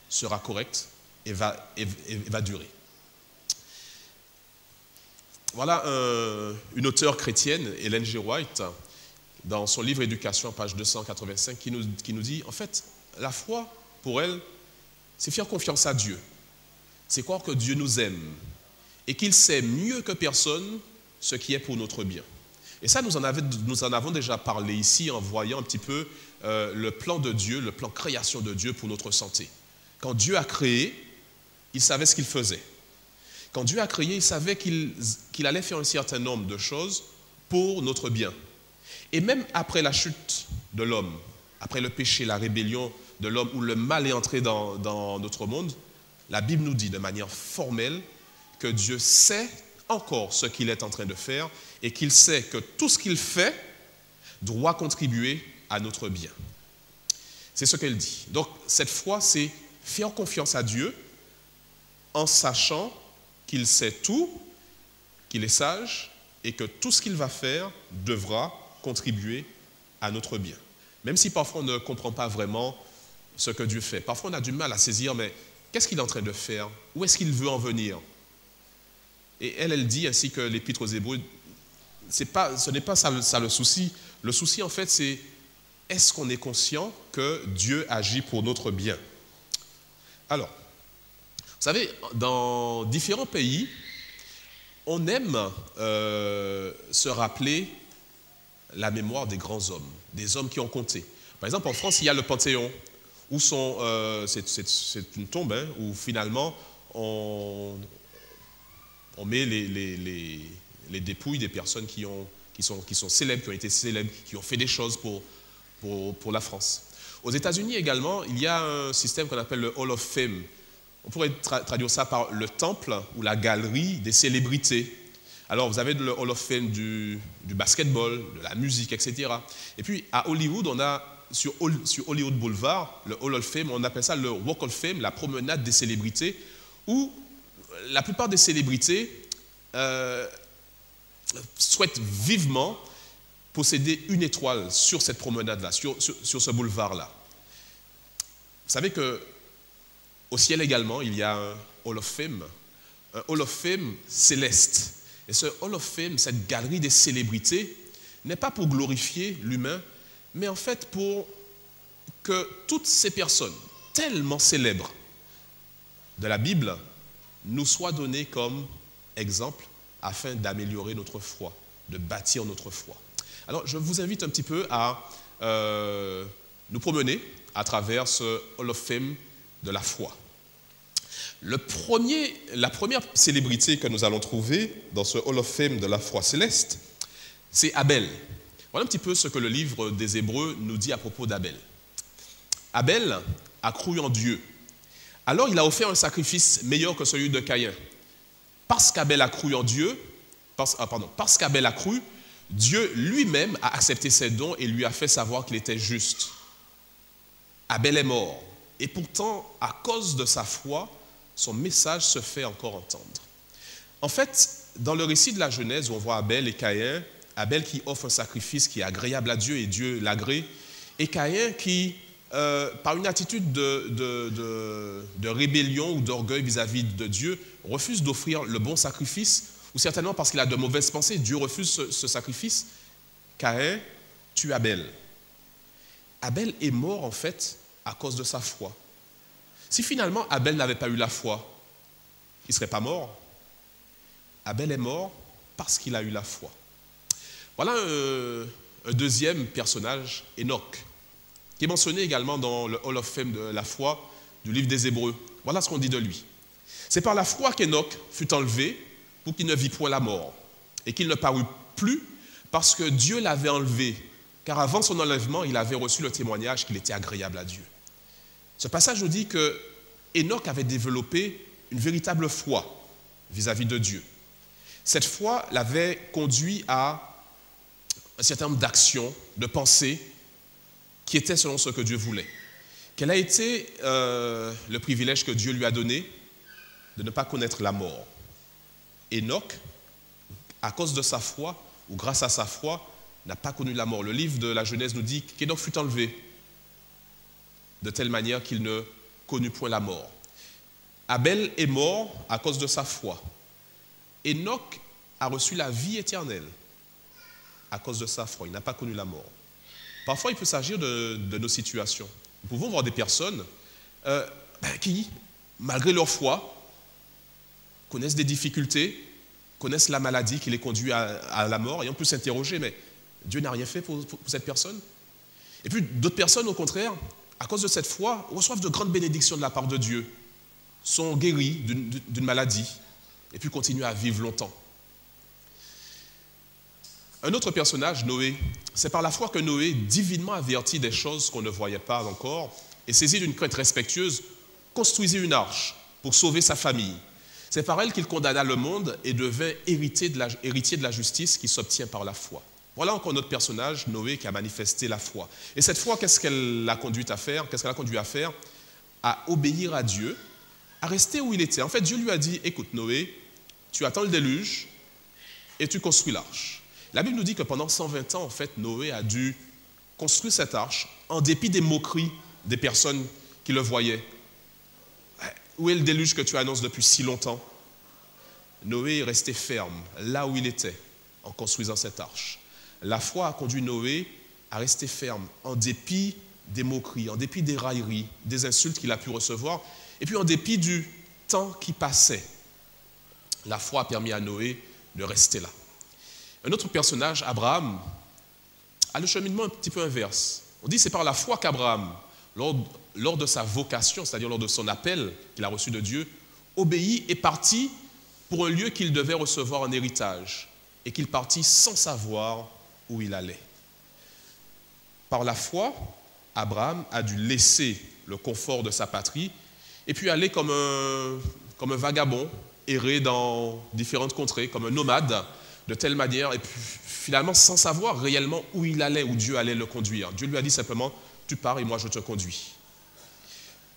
sera correct et va durer. Voilà une auteure chrétienne, Ellen G. White, dans son livre Éducation, page 285, qui nous dit, en fait, la foi, pour elle, c'est faire confiance à Dieu. C'est croire que Dieu nous aime et qu'il sait mieux que personne ce qui est pour notre bien. Et ça, nous en avons déjà parlé ici en voyant un petit peu le plan de Dieu, le plan création de Dieu pour notre santé. Quand Dieu a créé, il savait ce qu'il faisait. Quand Dieu a créé, il savait qu'il allait faire un certain nombre de choses pour notre bien. Et même après la chute de l'homme, après le péché, la rébellion de l'homme, où le mal est entré dans notre monde, la Bible nous dit de manière formelle que Dieu sait encore ce qu'il est en train de faire et qu'il sait que tout ce qu'il fait doit contribuer à notre bien. C'est ce qu'elle dit. Donc, cette foi, c'est faire confiance à Dieu en sachant qu'il sait tout, qu'il est sage et que tout ce qu'il va faire devra contribuer à notre bien. Même si parfois on ne comprend pas vraiment ce que Dieu fait. Parfois on a du mal à saisir, mais qu'est-ce qu'il est en train de faire? Où est-ce qu'il veut en venir? Et elle dit, ainsi que l'Épître aux Hébreux, ce n'est pas ça le souci. Le souci, en fait, c'est est-ce qu'on est conscient que Dieu agit pour notre bien? Alors, vous savez, dans différents pays, on aime se rappeler la mémoire des grands hommes, des hommes qui ont compté. Par exemple, en France, il y a le Panthéon, où c'est une tombe, où finalement on met les dépouilles des personnes qui sont célèbres, qui ont été célèbres, qui ont fait des choses pour la France. Aux États-Unis également, il y a un système qu'on appelle le Hall of Fame. On pourrait traduire ça par le temple ou la galerie des célébrités. Alors, vous avez le Hall of Fame du basketball, de la musique, etc. Et puis, à Hollywood, on a, sur Hollywood Boulevard, le Hall of Fame, on appelle ça le Walk of Fame, la promenade des célébrités, où la plupart des célébrités souhaitent vivement posséder une étoile sur cette promenade-là, sur ce boulevard-là. Vous savez qu'au ciel également, il y a un Hall of Fame céleste. Et ce Hall of Fame, cette galerie des célébrités, n'est pas pour glorifier l'humain, mais en fait pour que toutes ces personnes tellement célèbres de la Bible nous soient données comme exemple afin d'améliorer notre foi, de bâtir notre foi. Alors, je vous invite un petit peu à nous promener à travers ce Hall of Fame de la foi. La première célébrité que nous allons trouver dans ce Hall of Fame de la foi céleste, c'est Abel. Voilà un petit peu ce que le livre des Hébreux nous dit à propos d'Abel. Abel a cru en Dieu. Alors il a offert un sacrifice meilleur que celui de Caïn. Parce qu'Abel a cru en Dieu, parce qu'Abel a cru, Dieu lui-même a accepté ses dons et lui a fait savoir qu'il était juste. Abel est mort. Et pourtant, à cause de sa foi, son message se fait encore entendre. En fait, dans le récit de la Genèse où on voit Abel et Caïn, Abel qui offre un sacrifice qui est agréable à Dieu et Dieu l'agrée, et Caïn qui, par une attitude de rébellion ou d'orgueil vis-à-vis de Dieu, refuse d'offrir le bon sacrifice, ou certainement parce qu'il a de mauvaises pensées, Dieu refuse ce sacrifice. Caïn tue Abel. Abel est mort en fait à cause de sa foi. Si finalement Abel n'avait pas eu la foi, il ne serait pas mort. Abel est mort parce qu'il a eu la foi. Voilà un deuxième personnage, Enoch, qui est mentionné également dans le Hall of Fame de la foi du livre des Hébreux. Voilà ce qu'on dit de lui. C'est par la foi qu'Enoch fut enlevé pour qu'il ne vit point la mort et qu'il ne parut plus parce que Dieu l'avait enlevé, car avant son enlèvement, il avait reçu le témoignage qu'il était agréable à Dieu. Ce passage nous dit que Enoch avait développé une véritable foi vis-à-vis de Dieu. Cette foi l'avait conduit à un certain nombre d'actions, de pensées qui étaient selon ce que Dieu voulait. Quel a été le privilège que Dieu lui a donné de ne pas connaître la mort? Enoch, à cause de sa foi, ou grâce à sa foi, n'a pas connu la mort. Le livre de la Genèse nous dit qu'Enoch fut enlevé de telle manière qu'il ne connut point la mort. Abel est mort à cause de sa foi. Enoch a reçu la vie éternelle à cause de sa foi. Il n'a pas connu la mort. Parfois, il peut s'agir de nos situations. Nous pouvons voir des personnes qui, malgré leur foi, connaissent des difficultés, connaissent la maladie qui les conduit à la mort, et on peut s'interroger, mais Dieu n'a rien fait pour cette personne. Et puis d'autres personnes, au contraire, à cause de cette foi, reçoivent de grandes bénédictions de la part de Dieu, sont guéris d'une maladie, et puis continuent à vivre longtemps. Un autre personnage, Noé, c'est par la foi que Noé, divinement averti des choses qu'on ne voyait pas encore, et saisi d'une crainte respectueuse, construisit une arche pour sauver sa famille. C'est par elle qu'il condamna le monde et devint héritier de la justice qui s'obtient par la foi. Voilà encore notre personnage, Noé, qui a manifesté la foi. Et cette foi, qu'est-ce qu'elle l'a conduit à faire? Qu'est-ce qu'elle a conduit à faire? À obéir à Dieu, à rester où il était. En fait, Dieu lui a dit, écoute Noé, tu attends le déluge et tu construis l'arche. La Bible nous dit que pendant 120 ans, en fait, Noé a dû construire cette arche en dépit des moqueries des personnes qui le voyaient. Où est le déluge que tu annonces depuis si longtemps? Noé est resté ferme là où il était en construisant cette arche. La foi a conduit Noé à rester ferme en dépit des moqueries, en dépit des railleries, des insultes qu'il a pu recevoir, et puis en dépit du temps qui passait. La foi a permis à Noé de rester là. Un autre personnage, Abraham, a le cheminement un petit peu inverse. On dit que c'est par la foi qu'Abraham, lors de sa vocation, c'est-à-dire lors de son appel qu'il a reçu de Dieu, obéit et partit pour un lieu qu'il devait recevoir en héritage, et qu'il partit sans savoir où il allait. Par la foi, Abraham a dû laisser le confort de sa patrie et puis aller comme un vagabond, errer dans différentes contrées, comme un nomade, de telle manière, et puis finalement sans savoir réellement où il allait, où Dieu allait le conduire. Dieu lui a dit simplement, tu pars et moi je te conduis.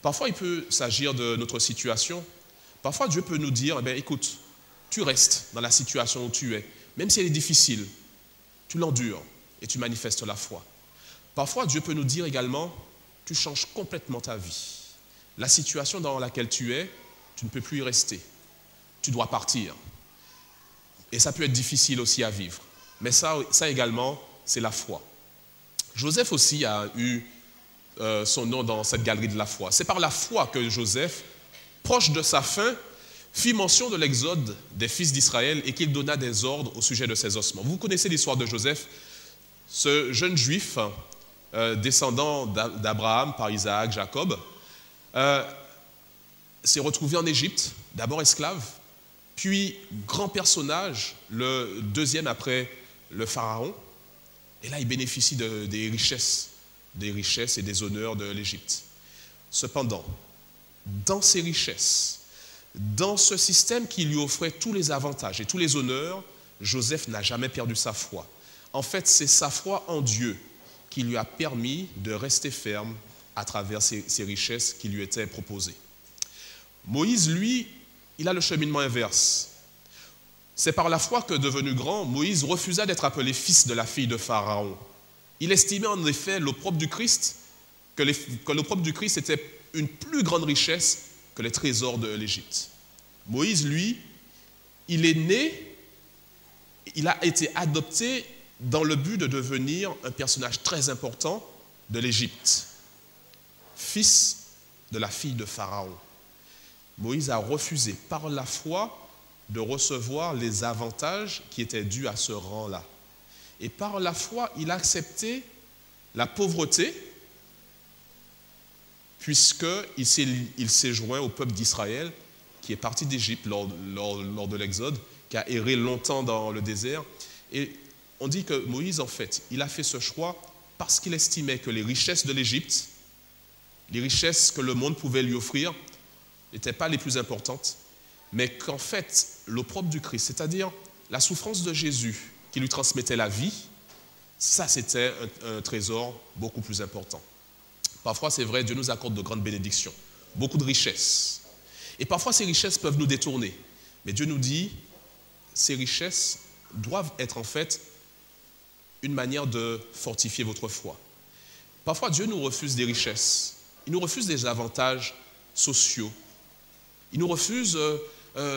Parfois il peut s'agir de notre situation. Parfois Dieu peut nous dire, écoute, tu restes dans la situation où tu es, même si elle est difficile, tu l'endures et tu manifestes la foi. Parfois Dieu peut nous dire également, tu changes complètement ta vie. La situation dans laquelle tu es, tu ne peux plus y rester. Tu dois partir. Et ça peut être difficile aussi à vivre. Mais ça également, c'est la foi. Joseph aussi a eu son nom dans cette galerie de la foi. C'est par la foi que Joseph, proche de sa fin, fit mention de l'exode des fils d'Israël et qu'il donna des ordres au sujet de ses ossements. Vous connaissez l'histoire de Joseph, ce jeune juif, descendant d'Abraham par Isaac, Jacob, s'est retrouvé en Égypte, d'abord esclave, puis grand personnage, le deuxième après le pharaon. Et là, il bénéficie des richesses et des honneurs de l'Égypte. Cependant, dans ces richesses, dans ce système qui lui offrait tous les avantages et tous les honneurs, Joseph n'a jamais perdu sa foi. En fait, c'est sa foi en Dieu qui lui a permis de rester ferme à travers ces richesses qui lui étaient proposées. Moïse, lui, il a le cheminement inverse. C'est par la foi que, devenu grand, Moïse refusa d'être appelé fils de la fille de Pharaon. Il estimait en effet l'opprobre du Christ, que l'opprobre du Christ était une plus grande richesse que les trésors de l'Égypte. Moïse, lui, il est né, il a été adopté dans le but de devenir un personnage très important de l'Égypte. Fils de la fille de Pharaon. Moïse a refusé par la foi de recevoir les avantages qui étaient dus à ce rang-là. Et par la foi, il a accepté la pauvreté puisqu'il s'est joint au peuple d'Israël qui est parti d'Égypte lors de l'Exode, qui a erré longtemps dans le désert. Et on dit que Moïse, en fait, il a fait ce choix parce qu'il estimait que les richesses de l'Égypte, les richesses que le monde pouvait lui offrir, n'étaient pas les plus importantes, mais qu'en fait, l'opprobre du Christ, c'est-à-dire la souffrance de Jésus qui lui transmettait la vie, ça c'était un trésor beaucoup plus important. Parfois, c'est vrai, Dieu nous accorde de grandes bénédictions, beaucoup de richesses. Et parfois, ces richesses peuvent nous détourner. Mais Dieu nous dit, ces richesses doivent être en fait une manière de fortifier votre foi. Parfois, Dieu nous refuse des richesses. Il nous refuse des avantages sociaux. Il nous refuse,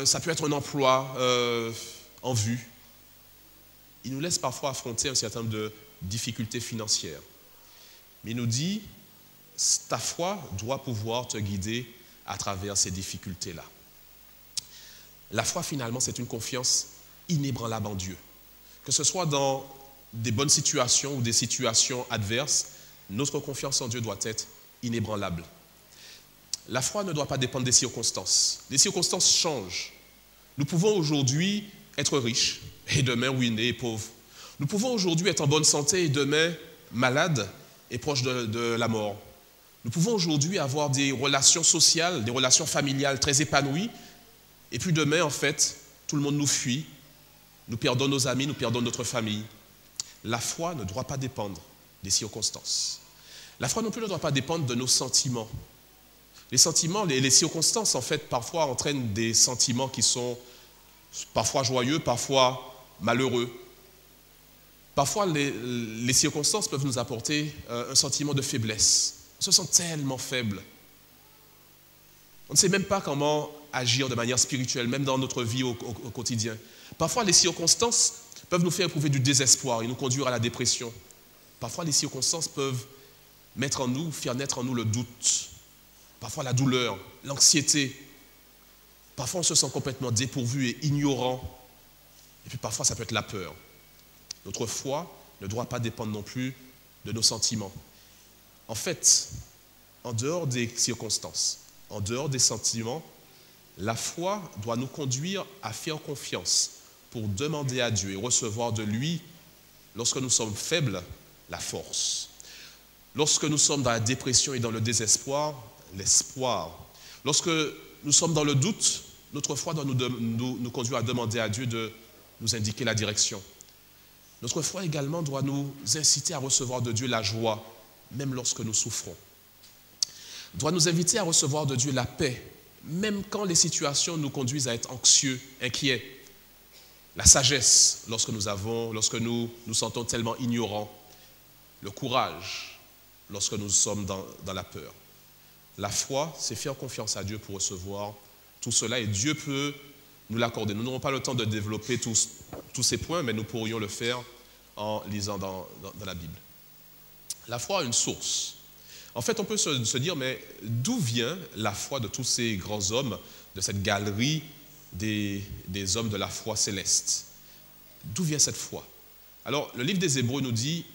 ça peut être un emploi en vue. Il nous laisse parfois affronter un certain nombre de difficultés financières. Mais il nous dit, ta foi doit pouvoir te guider à travers ces difficultés-là. La foi, finalement, c'est une confiance inébranlable en Dieu. Que ce soit dans des bonnes situations ou des situations adverses, notre confiance en Dieu doit être inébranlable. La foi ne doit pas dépendre des circonstances. Les circonstances changent. Nous pouvons aujourd'hui être riches et demain ruinés et pauvres. Nous pouvons aujourd'hui être en bonne santé et demain malades et proches de la mort. Nous pouvons aujourd'hui avoir des relations sociales, des relations familiales très épanouies, et puis demain, en fait, tout le monde nous fuit, nous perdons nos amis, nous perdons notre famille. La foi ne doit pas dépendre des circonstances. La foi non plus ne doit pas dépendre de nos sentiments. Les sentiments, les circonstances, en fait, parfois entraînent des sentiments qui sont parfois joyeux, parfois malheureux. Parfois, les circonstances peuvent nous apporter un sentiment de faiblesse. On se sent tellement faible. On ne sait même pas comment agir de manière spirituelle, même dans notre vie au quotidien. Parfois, les circonstances peuvent nous faire éprouver du désespoir et nous conduire à la dépression. Parfois, les circonstances peuvent faire naître en nous le doute. Parfois, la douleur, l'anxiété. Parfois, on se sent complètement dépourvu et ignorant. Et puis, parfois, ça peut être la peur. Notre foi ne doit pas dépendre non plus de nos sentiments. En fait, en dehors des circonstances, en dehors des sentiments, la foi doit nous conduire à faire confiance pour demander à Dieu et recevoir de lui, lorsque nous sommes faibles, la force. Lorsque nous sommes dans la dépression et dans le désespoir, l'espoir. Lorsque nous sommes dans le doute, notre foi doit nous conduire à demander à Dieu de nous indiquer la direction. Notre foi également doit nous inciter à recevoir de Dieu la joie, même lorsque nous souffrons. Doit nous inviter à recevoir de Dieu la paix, même quand les situations nous conduisent à être anxieux, inquiets. La sagesse, lorsque nous nous sentons tellement ignorants. Le courage, lorsque nous sommes dans la peur. La foi, c'est faire confiance à Dieu pour recevoir tout cela et Dieu peut nous l'accorder. Nous n'aurons pas le temps de développer tous ces points, mais nous pourrions le faire en lisant dans la Bible. La foi a une source. En fait, on peut se dire, mais d'où vient la foi de tous ces grands hommes, de cette galerie des hommes de la foi céleste? D'où vient cette foi? Alors, le livre des Hébreux nous dit,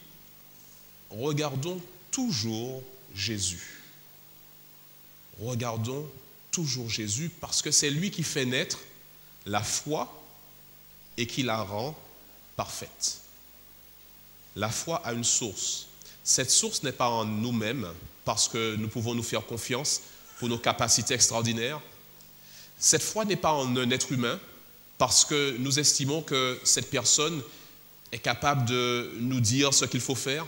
regardons toujours Jésus. Regardons toujours Jésus parce que c'est lui qui fait naître la foi et qui la rend parfaite. La foi a une source. Cette source n'est pas en nous-mêmes parce que nous pouvons nous faire confiance pour nos capacités extraordinaires. Cette foi n'est pas en un être humain parce que nous estimons que cette personne est capable de nous dire ce qu'il faut faire.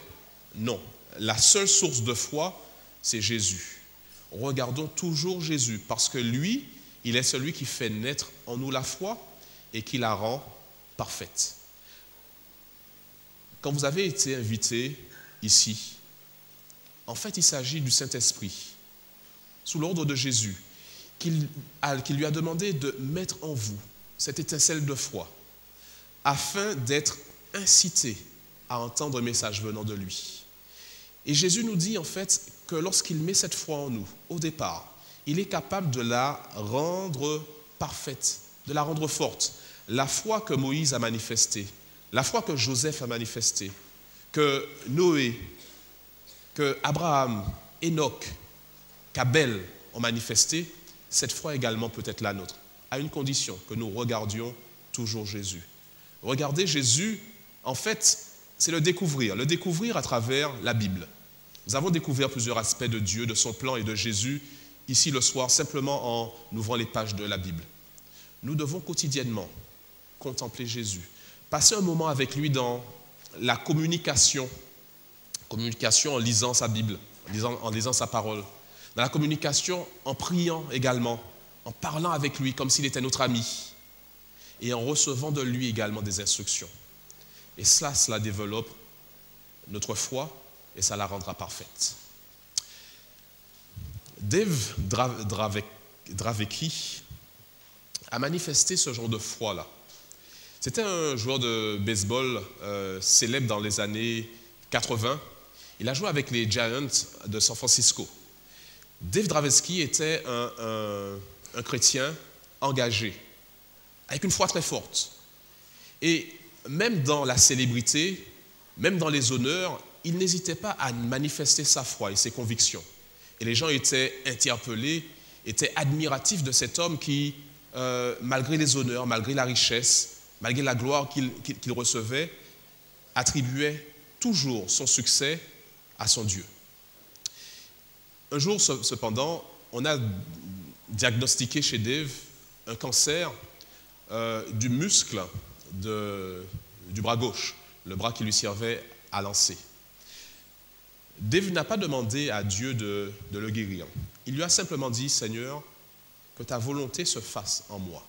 Non, la seule source de foi, c'est Jésus. Regardons toujours Jésus parce que lui, il est celui qui fait naître en nous la foi et qui la rend parfaite. Quand vous avez été invité ici, en fait, il s'agit du Saint-Esprit, sous l'ordre de Jésus, qui lui a demandé de mettre en vous cette étincelle de foi, afin d'être incité à entendre un message venant de lui. Et Jésus nous dit en fait que lorsqu'il met cette foi en nous, au départ, il est capable de la rendre parfaite, de la rendre forte. La foi que Moïse a manifestée, la foi que Joseph a manifestée, que Noé, que Abraham, Enoch, qu'Abel ont manifesté, cette foi également peut être la nôtre, à une condition, que nous regardions toujours Jésus. Regarder Jésus, en fait, c'est le découvrir à travers la Bible. Nous avons découvert plusieurs aspects de Dieu, de son plan et de Jésus, ici le soir, simplement en ouvrant les pages de la Bible. Nous devons quotidiennement contempler Jésus, passer un moment avec lui dans la communication en lisant sa Bible, en lisant sa parole, dans la communication en priant également, en parlant avec lui comme s'il était notre ami, et en recevant de lui également des instructions. Et cela développe notre foi et ça la rendra parfaite. Dave Dravecki a manifesté ce genre de foi-là. C'était un joueur de baseball célèbre dans les années 80. Il a joué avec les Giants de San Francisco. Dave Dravecki était un chrétien engagé, avec une foi très forte. Et même dans la célébrité, même dans les honneurs, il n'hésitait pas à manifester sa foi et ses convictions. Et les gens étaient interpellés, étaient admiratifs de cet homme qui, malgré les honneurs, malgré la richesse, malgré la gloire qu'il recevait, attribuait toujours son succès à son Dieu. Un jour, cependant, on a diagnostiqué chez Dave un cancer du muscle du bras gauche, le bras qui lui servait à lancer. Dave n'a pas demandé à Dieu de le guérir. Il lui a simplement dit, Seigneur, que ta volonté se fasse en moi.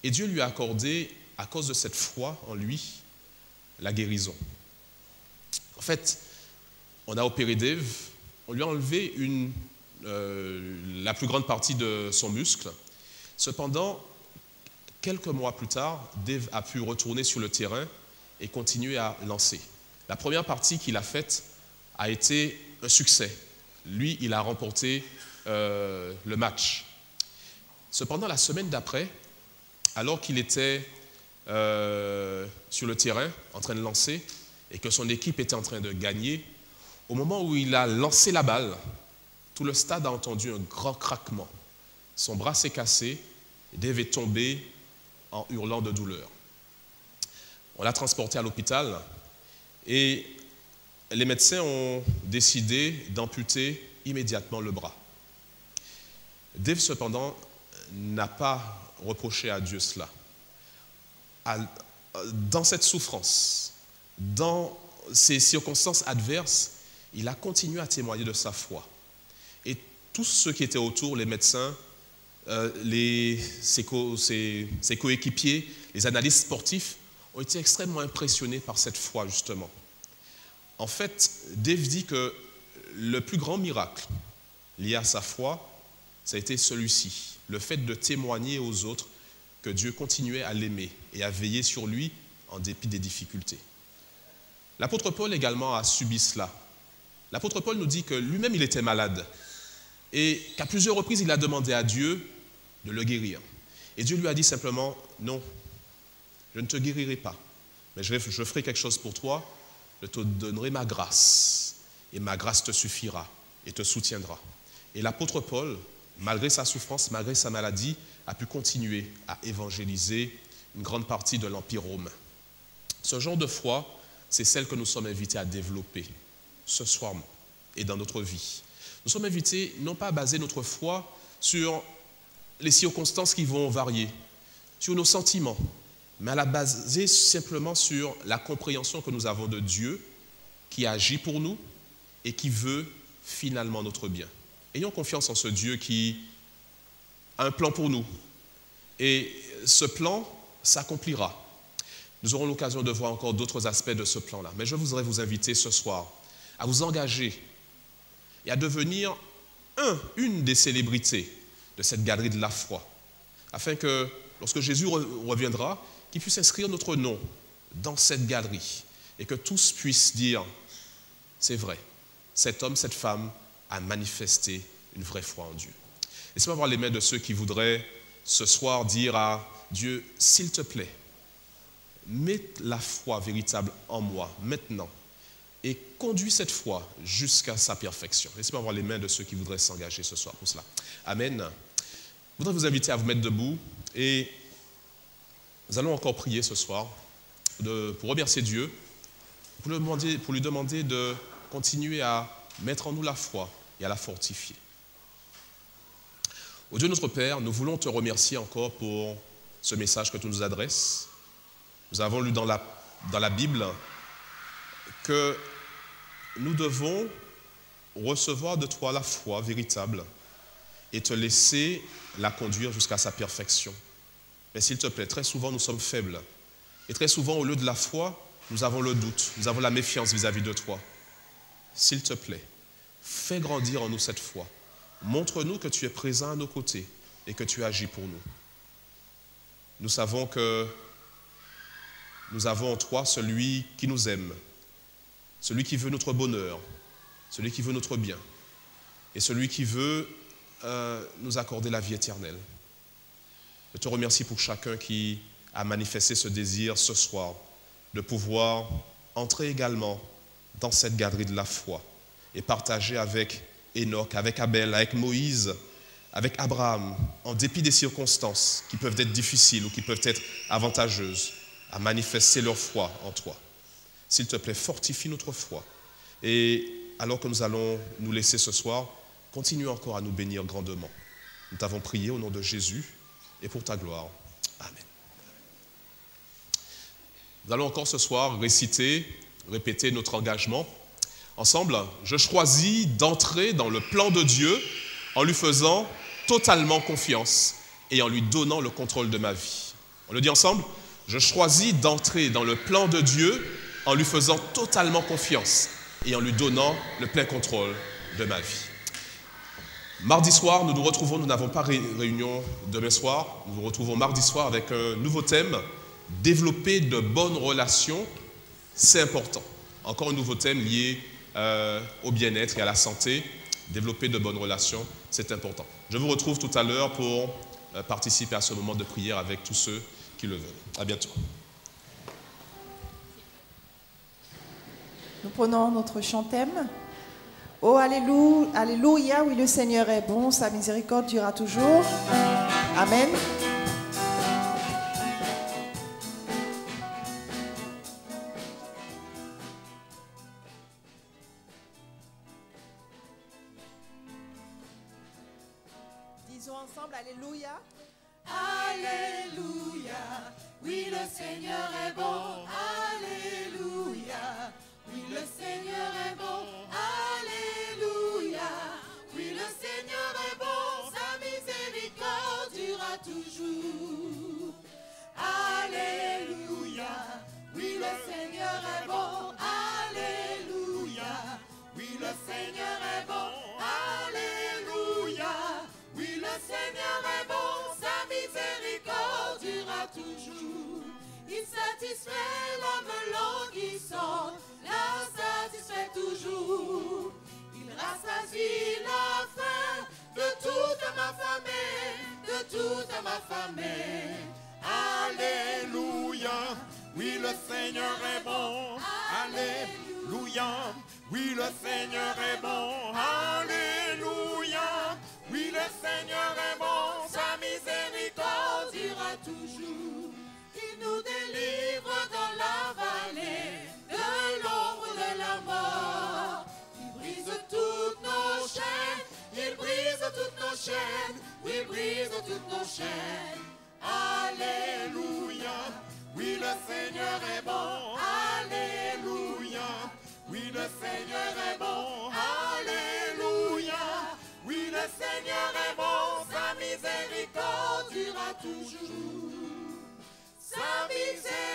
Et Dieu lui a accordé, à cause de cette foi en lui, la guérison. En fait, on a opéré Dave, on lui a enlevé la plus grande partie de son muscle. Cependant, quelques mois plus tard, Dave a pu retourner sur le terrain et continuer à lancer. La première partie qu'il a faite a été un succès. Lui, il a remporté le match. Cependant, la semaine d'après, alors qu'il était sur le terrain en train de lancer et que son équipe était en train de gagner, au moment où il a lancé la balle, tout le stade a entendu un grand craquement. Son bras s'est cassé et Dave est tombé en hurlant de douleur. On l'a transporté à l'hôpital et les médecins ont décidé d'amputer immédiatement le bras. Dave, cependant, n'a pas reproché à Dieu cela. Dans cette souffrance, dans ces circonstances adverses, il a continué à témoigner de sa foi. Et tous ceux qui étaient autour, les médecins, ses coéquipiers, les analystes sportifs, ont été extrêmement impressionnés par cette foi, justement. En fait, Dave dit que le plus grand miracle lié à sa foi, ça a été celui-ci, le fait de témoigner aux autres que Dieu continuait à l'aimer et à veiller sur lui en dépit des difficultés. L'apôtre Paul également a subi cela. L'apôtre Paul nous dit que lui-même il était malade et qu'à plusieurs reprises il a demandé à Dieu de le guérir. Et Dieu lui a dit simplement, non, je ne te guérirai pas, mais je ferai quelque chose pour toi, je te donnerai ma grâce et ma grâce te suffira et te soutiendra. Et l'apôtre Paul, malgré sa souffrance, malgré sa maladie, a pu continuer à évangéliser une grande partie de l'Empire romain. Ce genre de foi, c'est celle que nous sommes invités à développer ce soir et dans notre vie. Nous sommes invités non pas à baser notre foi sur les circonstances qui vont varier, sur nos sentiments, mais à la baser simplement sur la compréhension que nous avons de Dieu qui agit pour nous et qui veut finalement notre bien. Ayons confiance en ce Dieu qui a un plan pour nous. Et ce plan s'accomplira. Nous aurons l'occasion de voir encore d'autres aspects de ce plan-là. Mais je voudrais vous inviter ce soir à vous engager et à devenir une des célébrités de cette galerie de la foi, afin que, lorsque Jésus reviendra, qu'il puisse inscrire notre nom dans cette galerie et que tous puissent dire c'est vrai. Cet homme, cette femme a manifesté une vraie foi en Dieu. Laissez-moi voir les mains de ceux qui voudraient ce soir dire à Dieu, s'il te plaît, mets la foi véritable en moi maintenant et conduis cette foi jusqu'à sa perfection. Laissez-moi voir les mains de ceux qui voudraient s'engager ce soir pour cela. Amen. Je voudrais vous inviter à vous mettre debout et nous allons encore prier ce soir pour remercier Dieu, pour lui demander de continuer à mettre en nous la foi et à la fortifier. Ô Dieu notre Père, nous voulons te remercier encore pour ce message que tu nous adresses. Nous avons lu dans la Bible que nous devons recevoir de toi la foi véritable et te laisser la conduire jusqu'à sa perfection. Mais s'il te plaît, très souvent nous sommes faibles. Et très souvent, au lieu de la foi, nous avons le doute, nous avons la méfiance vis-à-vis de toi. S'il te plaît, fais grandir en nous cette foi. Montre-nous que tu es présent à nos côtés et que tu agis pour nous. Nous savons que nous avons en toi celui qui nous aime, celui qui veut notre bonheur, celui qui veut notre bien et celui qui veut nous accorder la vie éternelle. Je te remercie pour chacun qui a manifesté ce désir ce soir de pouvoir entrer également dans cette galerie de la foi et partager avec Enoch, avec Abel, avec Moïse, avec Abraham, en dépit des circonstances qui peuvent être difficiles ou qui peuvent être avantageuses, à manifester leur foi en toi. S'il te plaît, fortifie notre foi. Et alors que nous allons nous laisser ce soir, continue encore à nous bénir grandement. Nous t'avons prié au nom de Jésus et pour ta gloire. Amen. Nous allons encore ce soir répéter notre engagement. Ensemble, je choisis d'entrer dans le plan de Dieu en lui faisant totalement confiance et en lui donnant le contrôle de ma vie. On le dit ensemble? Je choisis d'entrer dans le plan de Dieu en lui faisant totalement confiance et en lui donnant le plein contrôle de ma vie. Mardi soir, nous nous retrouvons, nous n'avons pas réunion demain soir, nous nous retrouvons mardi soir avec un nouveau thème, développer de bonnes relations, c'est important. Encore un nouveau thème lié au bien-être et à la santé, développer de bonnes relations, c'est important. Je vous retrouve tout à l'heure pour participer à ce moment de prière avec tous ceux qui le veulent. À bientôt. Nous prenons notre chant thème. Oh, alléluia, alléluia, oui, le Seigneur est bon, sa miséricorde durera toujours. Amen. Disons ensemble, alléluia. Alléluia, oui le Seigneur est bon, alléluia, oui le Seigneur est bon, alléluia, oui le Seigneur est bon, sa miséricorde durera toujours. Alléluia, oui le Seigneur est bon, alléluia, oui le Seigneur est bon, alléluia, oui le Seigneur est bon, sa miséricorde durera toujours. Il satisfait l'homme languissant, la satisfait toujours. Il rassasie la faim de toute ma famille, de toute ma famille. Alléluia, oui le Seigneur est bon. Alléluia, oui le Seigneur est bon. Alléluia, oui le Seigneur est bon. Sa miséricorde durera toujours. Il nous délivre dans la vallée de l'ombre de la mort. Il brise toutes nos chaînes, il brise toutes nos chaînes, il brise toutes nos chaînes. Alléluia, oui le Seigneur est bon. Alléluia, oui le Seigneur est bon. Alléluia, oui le Seigneur est bon. Sa miséricorde durera toujours. Sa miséricorde